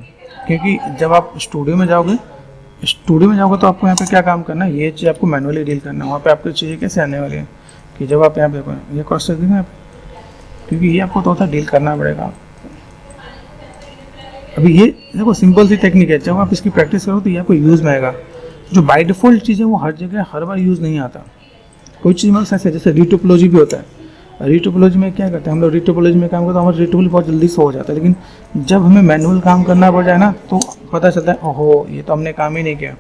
क्योंकि जब आप स्टूडियो में जाओगे तो आपको यहाँ पे क्या काम करना है, ये चीज़ आपको मैनुअली डील करना है। वहाँ पे आपको चीज़ें कैसे आने वाली है कि जब आप यहाँ पे देखो ये क्रॉस कर देंगे, क्योंकि ये आपको थोड़ा सा डील करना पड़ेगा। अभी ये देखो सिंपल सी टेक्निक है, जब आप इसकी प्रैक्टिस करो तो ये आपको यूज़ में आएगा। जो बाय डिफ़ॉल्ट चीज़ है वो हर जगह हर बार यूज़ नहीं आता। कोई चीज़ मतलब ऐसे जैसे रीटोपोलॉजी भी होता है। रीटोपोलॉजी में क्या करते हैं हम लोग, रीटोपोलॉजी में काम करते हैं, हमारा रीटोपोलॉजी बहुत जल्दी से हो जाता है, लेकिन जब हमें मैनुअल काम करना पड़ जाए ना तो पता चलता है ओहो ये तो हमने काम ही नहीं किया,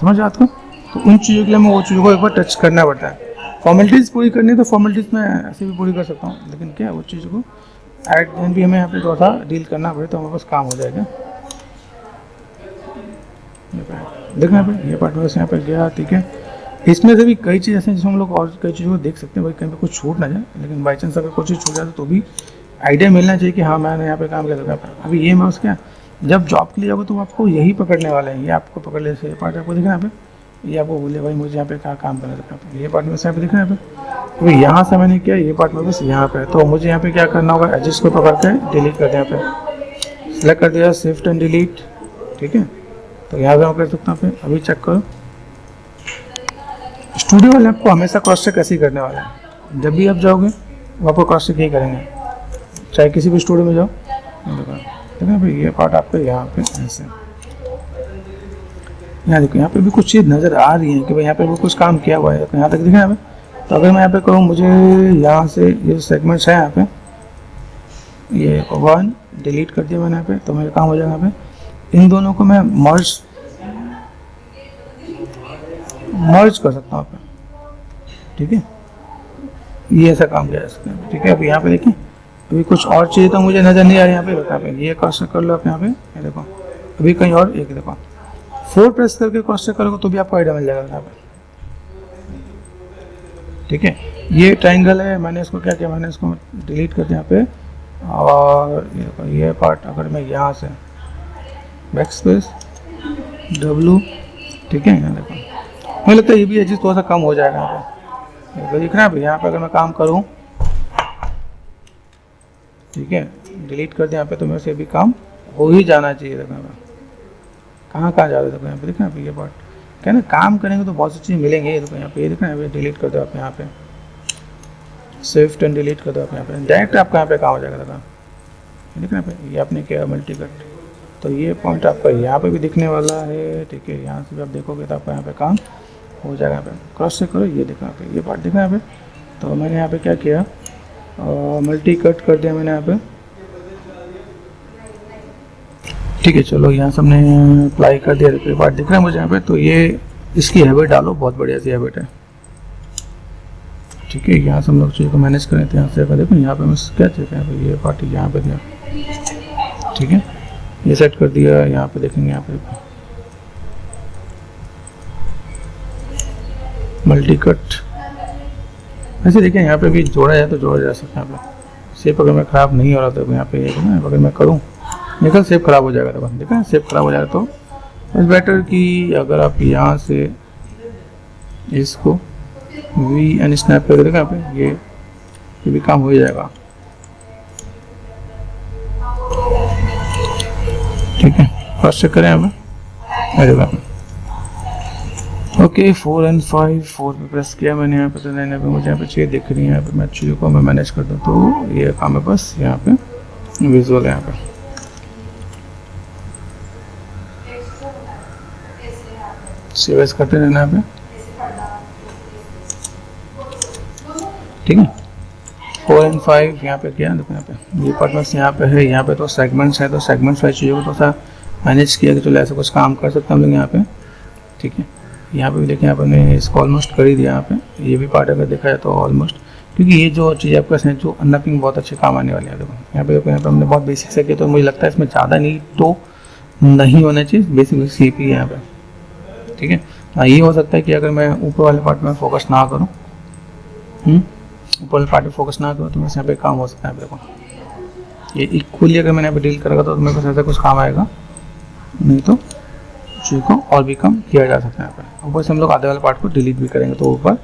समझ बात को। तो उन चीज़ों के लिए हमें वो चीज़ों को एक बार टच करना पड़ता है। फॉर्मेलिटीज़ पूरी करनी है तो फॉर्मेलिटीज़ मैं ऐसे भी पूरी कर सकता हूँ, लेकिन क्या है वो चीज़ को एट द एंड भी हमें यहाँ पे थोड़ा सा डील करना पड़े तो हमारे पास काम हो जाएगा। देखना पे ये पार्ट बस यहाँ पे गया, ठीक है। इसमें से भी कई चीज़ ऐसे हैं जिसमें हम लोग और कई चीज़ों को देख सकते हैं, भाई कहीं पे कुछ छूट ना जाए, लेकिन बाई चांस अगर कुछ चीज़ छूट जाए तो भी आइडिया मिलना चाहिए कि हाँ मैंने यहाँ पे काम किया था। अभी ये मैं उसका जब जॉब के लिए जाओगे तो आपको यही पकड़ने वाले हैं, ये आपको पकड़ ले से पार्ट आपको दिख रहा है यहाँ पे, ये आपको बोले भाई मुझे यहाँ पे क्या काम करना था, ये पार्ट में से यहाँ पे दिख रहा है यहाँ पे। अभी यहाँ से मैंने किया, ये पार्ट में बस यहाँ पे, तो मुझे यहाँ पे क्या करना होगा, एडजस्ट को पकड़ के डिलीट कर दिया, यहाँ पे सेलेक्ट कर दिया शिफ्ट एंड डिलीट, ठीक है। तो यहाँ पे मैं कर सकता हूँ। अभी चेक करो, स्टूडियो वाले आपको हमेशा क्रॉस चेक ऐसे ही करने वाला है, जब भी आप जाओगे वो आपको क्रॉस चेक यही करेंगे, चाहे किसी भी स्टूडियो में जाओ। ठीक है भाई, ये पार्ट आपको यहाँ पे ऐसे, यहाँ देखो यहाँ पे भी कुछ चीज़ नज़र आ रही है कि भाई यहाँ पे भी कुछ काम किया हुआ है, तो यहाँ तक दिख रहा है। तो अगर मैं यहाँ पे कहूँ मुझे यहाँ से ये सेगमेंट्स है यहाँ पे, ये वन डिलीट कर दिया मैंने यहाँ पे, तो मेरा काम हो जाएगा यहाँ पे। इन दोनों को मैं मर्ज कर सकता हूँ, ठीक है। ये ऐसा काम किया इसका, ठीक है। अभी यहाँ पे देखिए, अभी कुछ और चीज़ तो मुझे नज़र नहीं आ रही यहाँ पे, यहाँ पे ये क्रॉस चेक कर लो आप यहाँ पे, ये देखो अभी कहीं और, एक देखो 4 प्रेस करके क्रॉस चेक करोगे तो भी आपको आइडिया मिल जाएगा यहाँ पे, ठीक है। ये ट्रायंगल है, मैंने इसको क्या किया, मैंने इसको डिलीट कर दिया यहाँ पे, और ये देखो ये पार्ट अगर मैं यहाँ से बैक स्पेस W, ठीक है, यहाँ देखो मुझे लगता है ये भी चीज़ थोड़ा सा कम हो जाएगा यहाँ पे, दिख रहा है अभी यहाँ पे अगर मैं काम करूँ, ठीक है, डिलीट कर दिया यहाँ पे, तो मेरे से भी काम हो ही जाना चाहिए। देखो कहाँ जा रहे थे यहाँ पे, दिख रहा है ये पार्ट, क्या ना काम करेंगे तो बहुत सी चीज़ मिलेंगे। ये देखो यहाँ पे, ये दिख रहा है, डिलीट कर दो आप यहाँ पे, शिफ्ट एंड डिलीट कर दो आप यहाँ पे, डायरेक्ट आपका यहाँ पे काम हो जाएगा। देखो दिख रहा है, ये आपने किया मल्टी कट, तो ये पॉइंट आपका यहाँ पे भी दिखने वाला है, ठीक है। यहाँ से भी आप देखोगे तो आपका यहाँ पे काम हो जाएगा। यहाँ पे क्रॉस चेक करो, ये देखो यहाँ पे, ये पार्ट दिख रहा है यहाँ पे। तो मैंने यहाँ पे क्या किया, मल्टी कट कर दिया मैंने यहाँ पे, ठीक है। चलो यहाँ से हमने अप्लाई कर दिया, ये पार्ट दिख रहा है मुझे यहाँ पे। तो ये इसकी हैबिट डालो, बहुत बढ़िया सी हैबिट है, ठीक है। यहाँ से हम लोग चीज़ को मैनेज करें, तो यहाँ से देखो यहाँ पे मैं क्या चाहिए, यहाँ पे ये पार्ट यहाँ पे दिया, ठीक है, ये सेट कर दिया। यहाँ पे देखेंगे, यहाँ पे मल्टी कट ऐसे देखिए, यहाँ पे भी जोड़ा जाए तो जोड़ा जा सकता है। यहाँ पे शेप अगर मैं ख़राब नहीं हो रहा तो यहाँ पे अगर मैं करूँ निकल शेप ख़राब हो जाएगा, तो देखा शेप ख़राब हो जाएगा। तो इट्स बेटर कि अगर आप यहाँ से इसको वी एंड स्नैप करके देखा, यहाँ पे ये भी काम हो ही जाएगा, ठीक है। फर्स्ट चेक करें हमें, ओके 4 and 5, 4 पे प्रेस किया मैंने यहाँ पे, तो नए पे मुझे यहाँ पे चीज़ दिख रही है। यहाँ पे मैं चीज़ों को मैं मैनेज कर दूँ तो ये काम है, बस यहाँ पे विजुअल है। यहाँ पे सेव करते रहना यहाँ पे, ठीक है। 4 and 5 यहाँ पे किया, देखो यहाँ पे ये पार्ट बस यहाँ पे है। यहाँ पे तो सेगमेंट्स है, तो सेगमेंट्स वाली चीज़ों को थोड़ा सा मैनेज किया कि चलो ऐसा कुछ काम कर सकते हैं हम लोग यहाँ पे, ठीक है। यहाँ पे भी देखिए, यहाँ पे मैंने इसको ऑलमोस्ट कर ही दिया। यहाँ पे ये भी पार्ट अगर देखा जाए तो ऑलमोस्ट, क्योंकि ये जो चीज़ आपके पास है जो अनरैपिंग बहुत अच्छे काम आने वाली है। देखो यहाँ पे हमने बहुत बेसिक से किया, तो मुझे लगता है इसमें ज़्यादा नहीं तो नहीं होना चाहिए, बेसिक सीप ही है यहाँ पे, ठीक है। हाँ, ये हो सकता है कि अगर मैं ऊपर वाले पार्ट में फोकस ना करूँ, ऊपर वाले पार्ट में फोकस ना करूँ, तो मेरे यहाँ पे काम हो सकता है। देखो ये इक्वली अगर मैंने यहाँ पे डील करेगा तो मेरे पास ऐसा कुछ काम आएगा, नहीं तो चीज़ को और भी कम किया जा सकता है। यहाँ पे ऊपर से हम लोग आधे वाले पार्ट को डिलीट भी करेंगे, तो ऊपर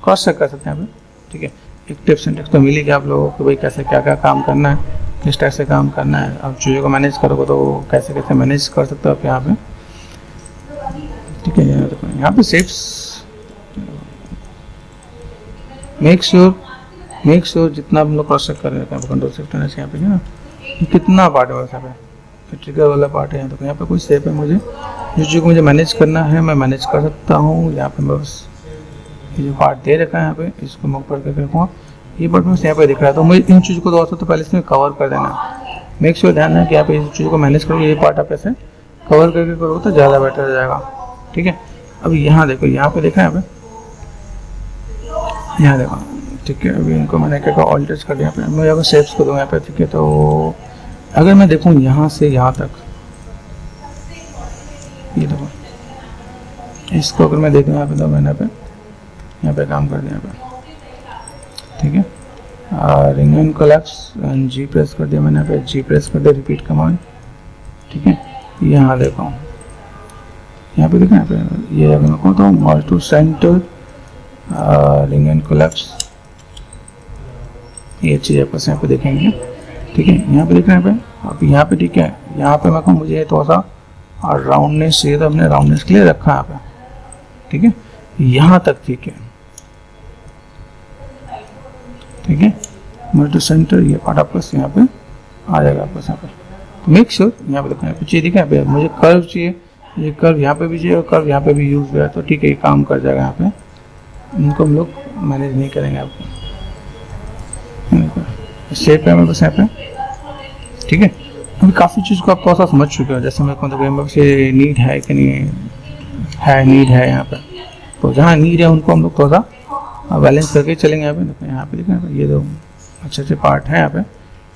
क्रॉस चेक कर सकते हैं यहाँ पे, ठीक है। एक टिप्स एंड ट्रिक्स तो मिली कि आप लोगों को भाई कैसे क्या क्या काम करना है, किस टाइप से काम करना है। आप चीज़ों को मैनेज करोगे तो कैसे कैसे मैनेज कर सकते हो आप यहाँ पे, ठीक है। यहाँ पे शेप्स मेक श्योर जितना हम लोग क्रॉस चेक कर रहे हैं, कंट्रोल शिफ्ट होना चाहिए यहाँ पे, ना कितना पार्ट है यहाँ पे, ट्रिगर वाला पार्ट है। तो यहाँ पे कोई शेप है, मुझे जो चीज़ को मुझे मैनेज करना है मैं मैनेज कर सकता हूँ। यहाँ पे मैं बस ये जो पार्ट दे रखा है यहाँ पे, इसको मैं ऊपर करके रखूँगा, ये पार्ट में यहाँ पे दिख रहा है। तो मुझे इन चीज़ों को दोस्तों तो पहले इसमें कवर कर देना है। मेक श्योर ध्यान है कि आप इस चीज़ों को मैनेज करोगे, ये पार्ट आप ऐसे कवर करके करोगे तो ज़्यादा बेटर हो जाएगा, ठीक है। अब यहाँ देखो, यहाँ पे देखा है यहाँ पे यहाँ देखो, ठीक है। अभी इनको मैंने क्या कहा, ऑल टच कर दिया। यहाँ पे मैं अगर सेव्स करूँ यहाँ पे, ठीक है, तो अगर मैं देखूँ यहाँ से यहाँ तक, ये देखो, इसको अगर मैं देखूँ यहाँ पे, तो मैंने यहाँ पे काम कर दिया यहाँ पे, ठीक है। Ring and collapse and G press कर दिया मैंने यहाँ पे, जी प्रेस कर दिया, रिपीट कमांड, ठीक है। यहाँ देखो, यहाँ पे देखो, यहाँ पे ये अगर मैं कहूँ तो merge to centre, ring and collapse, ये चीज़ आप यहाँ पे देखेंगे, ठीक है। यहाँ पे देख रहे हैं यहाँ पे, अब यहाँ पे ठीक है, यहाँ पे मैं कहूँ मुझे थोड़ा सा राउंडनेस चाहिए, तो हमने राउंडनेस के लिए रखा है यहाँ पे, ठीक है, यहाँ तक, ठीक है, ठीक है। मल्टी सेंटर ये पार्ट आपका यहाँ पे आ जाएगा आपको यहाँ पे। तो मेक श्योर यहाँ पे देखो, यहाँ पे चाहिए, ठीक है, मुझे कर्व चाहिए, ये कर्व यहाँ पे भी चाहिए और कर्व यहाँ पे भी यूज हुआ है, तो ठीक है, ये काम कर जाएगा यहाँ पे। इनको हम लोग मैनेज नहीं करेंगे आपको, शेप है मेरे पास यहाँ पे, ठीक है। अभी काफ़ी चीज़ को आप थोड़ा सा समझ चुके हो, जैसे मैं कहूँ तो से नीड है कि नहीं है, नीड है यहाँ पे, तो जहाँ नीड है उनको हम लोग थोड़ा सा बैलेंस करके चलेंगे। यहाँ पे देखो, यहाँ पे देखो, ये दो अच्छे अच्छे पार्ट हैं यहाँ पे,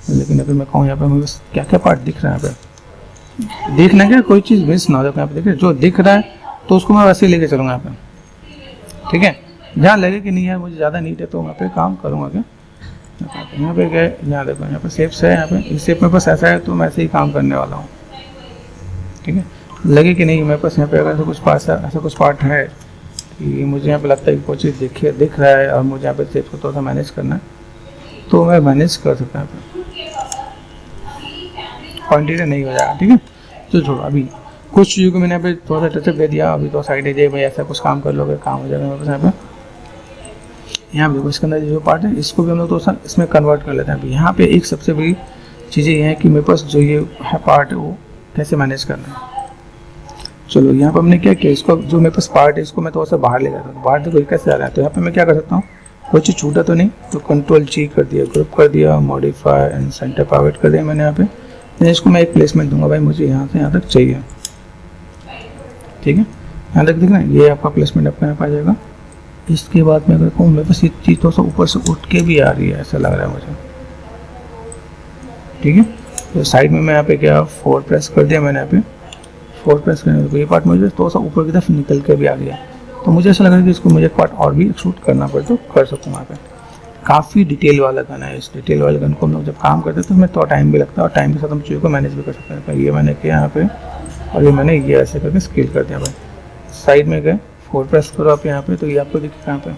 लेकिन अगर मैं कहूँ यहाँ पे मुझे क्या क्या पार्ट दिख रहा है यहाँ पे, देखना क्या कोई चीज़ मिस ना हो। यहाँ पे देखिए जो दिख रहा है तो उसको मैं वैसे ही लेके चलूँगा यहाँ पे, ठीक है। जहाँ लगे कि नहीं है मुझे ज़्यादा नीड है तो वहाँ पे काम करूँगा क्या। यहाँ पे गए, यहाँ देखो, यहाँ पे शेप्स है, यहाँ पे इस शेप में बस ऐसा है तो मैं ऐसे ही काम करने वाला हूँ, ठीक है। लगे कि नहीं मेरे पास यहाँ पे अगर ऐसा कुछ पार्ट है कि मुझे यहाँ पे लगता है कि कोई चीज़ दिख रहा है और मुझे यहाँ पे शेप को थोड़ा सा मैनेज करना है, तो मैं मैनेज कर सकता हूँ। क्वान्टिटी नहीं हो जाएगा, ठीक है। तो छोड़ो, अभी कुछ चीज़ों को मैंने यहाँ पे थोड़ा सा टचअप दे दिया, अभी तो साइड दे दिया भाई, ऐसा कुछ काम कर लोगे काम हो जाएगा मेरे पास। यहाँ पे देखो, इसके अंदर जो पार्ट है इसको भी हम लोग तो इसमें कन्वर्ट कर लेते हैं। अभी यहाँ पे एक सबसे बड़ी चीज़ें ये है कि मेरे पास जो ये है पार्ट है वो कैसे मैनेज करना है। चलो यहाँ पर हमने क्या किया, इसको जो मेरे पास पार्ट है इसको मैं थोड़ा सा बाहर ले जाता हूँ। बाहर देखो कैसे आ रहा है, तो यहाँ पे मैं क्या कर सकता हूँ, कोई चीज़ छूटा तो नहीं, तो कंट्रोल जी कर दिया, ग्रुप कर दिया, मॉडिफाई एंड सेंटर पावर्ड कर दिया मैंने यहाँ पे। then इसको मैं एक प्लेसमेंट दूंगा, भाई मुझे यहाँ से यहाँ तक चाहिए, ठीक है। यहाँ तक दिख रहा है, ये आपका प्लेसमेंट आपका यहाँ पर आ जाएगा। इसके बाद मैं अगर कहूँ मेरे पास ये चीज़ थोड़ा सा ऊपर से उठ के भी आ रही है, ऐसा लग रहा है मुझे, ठीक है। तो साइड में मैं यहाँ पे क्या 4 प्रेस कर दिया मैंने, यहाँ पे 4 प्रेस करने, तो ये पार्ट मुझे थोड़ा सा ऊपर की तरफ निकल के भी आ गया, तो मुझे ऐसा लग रहा है कि इसको मुझे पार्ट और भी एक्सट्रूड करना पड़े तो कर सकूँ। यहाँ पे काफ़ी डिटेल वाला गन है, इस डिटेल वाले गन को हम लोग जब काम करते हैं तो हमें थोड़ा टाइम भी लगता है और टाइम के साथ हम चीज़ों को मैनेज भी कर सकते हैं। तो ये मैंने किया यहाँ पे, और ये मैंने ये ऐसे करके स्केल कर दिया। भाई साइड में गए 4 प्रेस करो आप यहाँ पे, तो ये आपको दिखेगा यहाँ पे,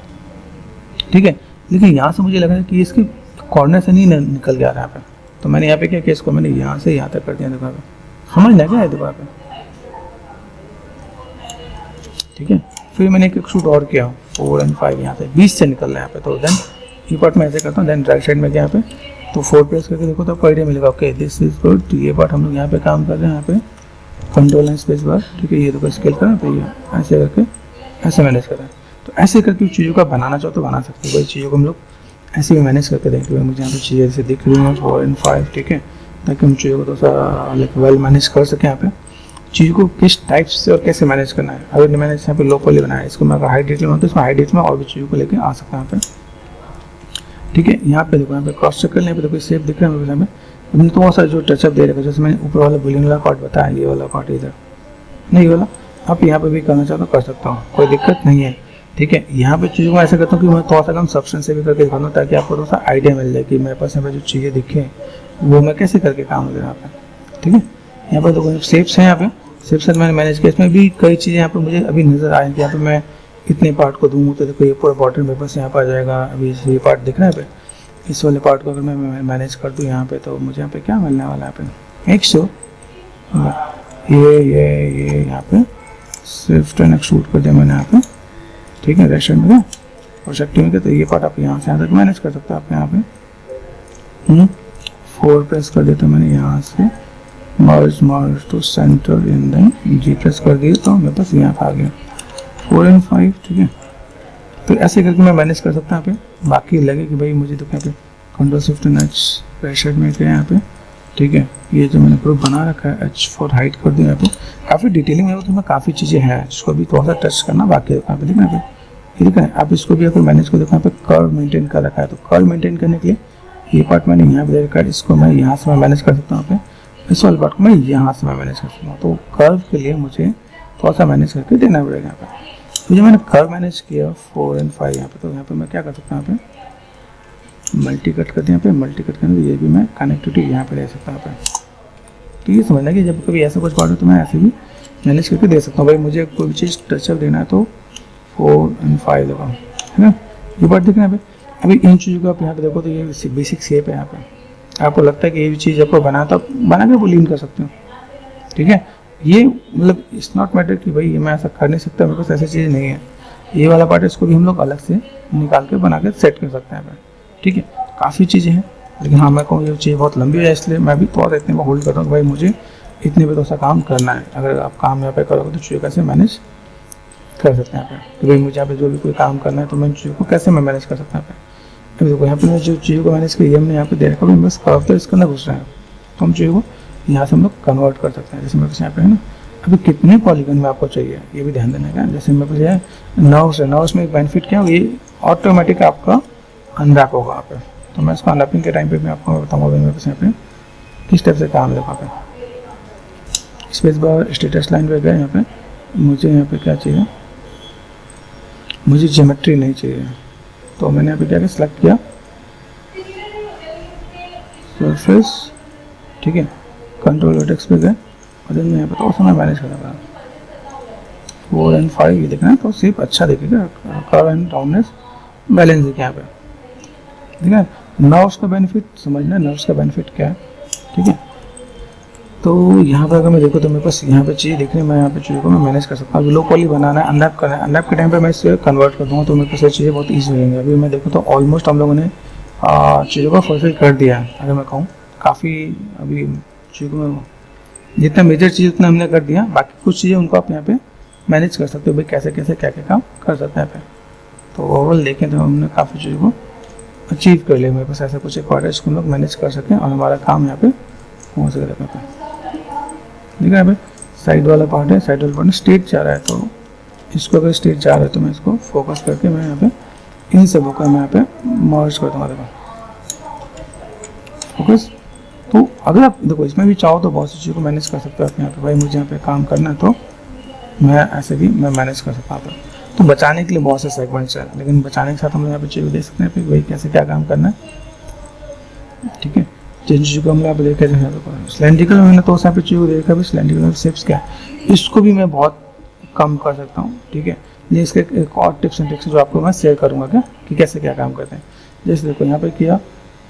ठीक है। लेकिन यहाँ से मुझे लग रहा है कि इसके कॉर्नर से नहीं निकल गया यहाँ पे, तो मैंने यहाँ पे क्या किया, इसको मैंने यहाँ से यहाँ तक कर दिया। देखो समझ लग गया है देखो यहाँ पे, ठीक है। फिर मैंने एक शूट और किया 4 और 5 यहाँ से 20 से निकल रहा है यहाँ पे, तो देन ये पार्ट मैं ऐसे करता हूँ। देन राइट साइड में गया यहाँ पे, तो 4 प्रेस करके देखो तो आपको आइडिया मिलेगा, ओके दिस इज गुड। तो ये पार्ट हम लोग यहाँ पे काम कर रहे हैं, यहाँ पे कंट्रोल एंड स्पेस बार, ठीक है। ये देखो स्केल करें तो ये ऐसे करके ऐसे मैनेज करें, तो ऐसे करके चीज़ों का बनाना चाहो तो बना सकते हो। वही चीज़ों को हम लोग ऐसे भी मैनेज करके देखें, मुझे यहाँ पे चीज़ें ऐसे दिख रही हैं 4 और 5, ठीक है, ताकि हम चीज़ों को थोड़ा सा लाइक वेल मैनेज कर सकें। यहाँ पे चीज़ को किस टाइप से और कैसे मैनेज करना है। अगर मैंने यहाँ पे लो पॉली बनाया, इसको मैं अगर हाई डिटेल में तो इसमें हाई डिटेल में और भी चीज़ों को लेकर आ सकता है यहाँ पे, ठीक है। यहाँ पे देखो, यहाँ पे क्रॉस चेक करने पे देखो शेप दिख रहा है मेरे में, हमने तो बहुत सारा जो टचअप दे रखा है, जैसे मैंने ऊपर वाला बुलियन वाला पार्ट बताया, ये वाला पार्ट इधर नहीं वाला, आप यहाँ पे भी करना चाहो तो कर सकता हूँ, कोई दिक्कत नहीं है, ठीक है। यहाँ पे चीज़ों को ऐसा करता हूँ कि मैं थोड़ा सा कम सब्सटेंस से भी करके दिखाता हूँ, ताकि आपको थोड़ा सा आइडिया मिल जाए कि मेरे पास यहाँ पे जो चीज़ें दिखे वो मैं कैसे करके काम कर यहाँ पे, ठीक है। यहाँ पर देखो शेप्स हैं, यहाँ पे शेप्स मैंने मैनेज किया, इसमें भी कई चीज़ें यहाँ पे मुझे अभी नज़र आए कि यहाँ पे मैं इतने पार्ट को दूँ तो देखो ये पूरा बॉटल मेरे पास यहाँ पर आ जाएगा। अभी ये पार्ट दिख रहा है पे, इस वाले पार्ट को अगर मैं मैनेज कर दूँ यहाँ पे, तो मुझे यहाँ पे क्या मिलने वाला है यहाँ पे 100, ये यहाँ पे स्विफ्ट एंड एक्सट्रूड कर दिया मैंने यहाँ पे, ठीक है। रेशन में और शक्ति में, तो ये पार्ट आप यहाँ से यहाँ तक मैनेज कर सकते हो आप यहाँ पे। 4 प्रेस कर देता मैंने यहाँ से, merge to centre in then G press कर दिए, तो मेरे पास यहाँ पे आ गया 4 और 5, ठीक है। तो ऐसे करके मैं मैनेज कर सकता हूँ यहाँ पे। बाकी लगे कि भाई मुझे तो यहाँ पे control shift and H pressure में गया यहाँ पे, ठीक है। ये जो मैंने ग्रुप बना रखा है H4 हाइट कर दिया यहाँ पे, काफ़ी डिटेलिंग में तो मैं काफ़ी चीज़ें हैं जिसको भी थोड़ा सा टच करना बाकी है यहाँ पे, देखना यहाँ पे ये दिखा है। आप इसको भी अगर मैनेज को देखो यहाँ पे कर्व मेंटेन कर रखा है, तो कर्व मेंटेन करने के लिए ये पार्ट मैंने यहाँ पे दे रखा है, इसको मैं यहाँ से मैं मैनेज कर सकता हूँ। यहाँ पे इस वाले पार्ट को मैं यहाँ से मैं मैनेज कर सकता हूँ। तो कर्व के लिए मुझे थोड़ा सा मैनेज करके देना पड़ेगा यहाँ पे। तो जब मैंने कर्व मैनेज किया 4 और 5 यहाँ पे, तो यहाँ पे मैं क्या कर सकता हूँ, यहाँ पे मल्टी कट कर दिया। यहाँ पे मल्टी कट करने ये भी मैं कनेक्टिविटी यहाँ पे दे सकता हूँ यहाँ पे। तो ये समझना कि जब कभी ऐसा कुछ पार्ट हो तो मैं ऐसे भी मैनेज करके दे सकता हूँ। भाई मुझे कोई भी चीज़ टचअप देना है तो 4 और 5 लगाओ, है ना। ये पार्ट देखना है। अभी इन चीज़ों को आप यहाँ पे देखो तो ये बेसिक शेप है। यहाँ पे आपको लगता है कि ये भी चीज़ आपको बना के वो लीन कर सकते हो, ठीक है। ये मतलब इट्स नॉट मैटर कि भाई मैं ऐसा कर नहीं सकता, मेरे पास ऐसी चीज़ नहीं है। ये वाला पार्ट इसको भी हम लोग अलग से निकाल के बना के सेट कर सकते हैं, ठीक है। काफ़ी चीज़ें हैं, लेकिन हाँ मैं कहूँ ये चीज़ बहुत लंबी हो जाए, इसलिए मैं भी थोड़ा इतने में होल्ड करता हूँ। भाई मुझे इतने पे तो सा काम करना है। अगर आप काम यहाँ पे करोगे तो चीज़ों कैसे मैनेज कर सकते हैं यहाँ पे, कि भाई मुझे यहाँ पे जो भी कोई काम करना है तो मैं चीज़ों को कैसे मैं मैनेज कर सकता हूँ यहाँ पे। अभी देखो यहाँ पे मैं जो चीज़ों को मैनेज करी हमने यहाँ पे दे रखा है, बस कर्व तो इसके अंदर घुस रहे हैं, तो हम चीज़ों को यहाँ से हम लोग कन्वर्ट कर सकते हैं। जैसे मेरे पास यहाँ पे है ना, अभी कितने पॉलीगन में आपको चाहिए ये भी ध्यान देना है। जैसे मेरे पास है नर्व्स है, नर्व्स में एक बेनिफिट क्या है, ये ऑटोमेटिक आपका अनरैप होगा यहाँ पे। तो मैं इसको अनरैपिंग के टाइम पे मैं आपको बताऊँगा मेरे पास यहाँ पे किस टाइप से काम है। यहाँ पे स्पेस बार स्टेटस लाइन पे गए, यहाँ पे मुझे यहाँ पे क्या चाहिए, मुझे ज्योमेट्री नहीं चाहिए, तो मैंने यहाँ पे क्या सेलेक्ट किया सरफेस, ठीक है। कंट्रोल वर्टेक्स पे गए और देन मैं यहाँ पे तो समय मैनेज करूँगा 4 और 5 ये देखना है, तो सिर्फ अच्छा दिखेगा। कर्व एंड राउंडनेस बैलेंस है यहाँ पे, ठीक है। नर्व्स का बेनिफिट समझना, नर्व्स का बेनिफिट क्या है, ठीक है। तो यहाँ पर अगर मैं देखूँ तो मेरे पास यहाँ पे चीज़ देखने मैं यहाँ पे चीज़ों को मैं मैनेज कर सकता हूँ। अभी लो पॉली बनाना है, अनरैप करना है, अनरैप के टाइम पे मैं इसे कन्वर्ट कर दूँगा तो मेरे पास ये चीज़ें बहुत ईजी हो जाएंगी। अभी मैं देखूँ तो ऑलमोस्ट हम लोगों ने चीज़ों को फुलफिल कर दिया है। अगर मैं कहूँ काफ़ी अभी चीज़ों में जितना मेजर चीज़ उतना हमने कर दिया, बाकी कुछ चीज़ें उनको आप यहाँ पे मैनेज कर सकते हो, भाई कैसे कैसे क्या क्या काम कर सकते हैं यहाँ पे। तो ओवरऑल देखें तो हमने काफ़ी चीज़ों को अचीव कर लिया। मेरे पास ऐसा कुछ एक पार्ट है जिसको हम लोग मैनेज कर सकें और हमारा काम यहाँ पे हो सके। ठीक है, भाई साइड वाला पार्ट है, साइड वाला पार्ट में स्टेट जा रहा है, तो इसको अगर स्टेट जा रहा है तो मैं इसको फोकस करके मैं यहाँ पे इन सबों का मैं यहाँ पे मर्ज कर दूँगा। देखो फोकस। तो अगर आप देखो इसमें भी चाहो तो बहुत सी चीज़ों को मैनेज कर सकते हो आप यहाँ पे। भाई मुझे यहाँ पे काम करना है तो मैं ऐसे भी मैं मैनेज कर सकता हूँ। तो बचाने के लिए बहुत से सेगमेंट्स हैं, लेकिन बचाने के साथ हम लोग यहाँ पे चीज़ें देख सकते हैं कि भाई कैसे क्या काम करना है। ठीक है, जिन चीज़ों को हम यहाँ पे देखे सिलेंड्रिकल में मैंने तो उस यहाँ पे चीज़ों को देखा भी सिलेंड्रिकल शेप्स क्या है, इसको भी मैं बहुत कम कर सकता हूँ। ठीक है, ये इसके एक और टिप्स एंड ट्रिक्स जो आपको मैं शेयर करूँगा क्या कि कैसे क्या काम करते हैं। जैसे देखो यहाँ पे किया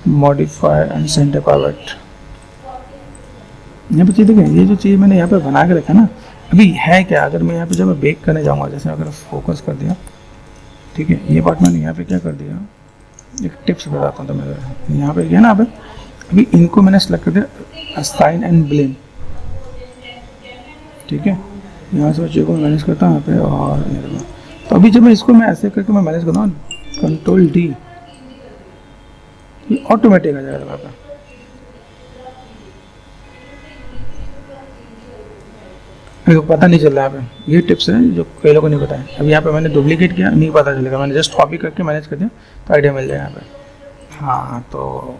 मॉडिफाई एंड सेंटर पावर्ट, यहाँ पे चीज़ देखें, ये जो चीज़ मैंने यहाँ पे बना के रखा ना अभी है क्या, अगर मैं यहाँ पे जब मैं बेक करने जाऊँगा, जैसे अगर फोकस कर दिया, ठीक है, ये पार्ट मैंने यहाँ पे क्या कर दिया, एक टिप्स बताता हूँ। तो मेरे यहाँ पे क्या ना अभी इनको मैंने सेलेक्ट कर दिया असाइन एंड ब्लेम। ठीक है, यहाँ से बच्चे को मैं मैनेज करता हूँ यहाँ पे, और तो अभी जब मैं इसको मैं ऐसे करके मैं मैनेज करता हूँ कंट्रोल डी, ये ऑटोमेटिक आ जाएगा आपका। मेरे को पता नहीं चल रहा है, पे ये टिप्स है जो कई लोगों को नहीं पता है। अभी यहाँ पे मैंने डुप्लीकेट किया, नहीं पता चलेगा, मैंने जस्ट कॉपी करके मैनेज कर दिया तो आइडिया मिल जाएगा यहाँ पे। हाँ, तो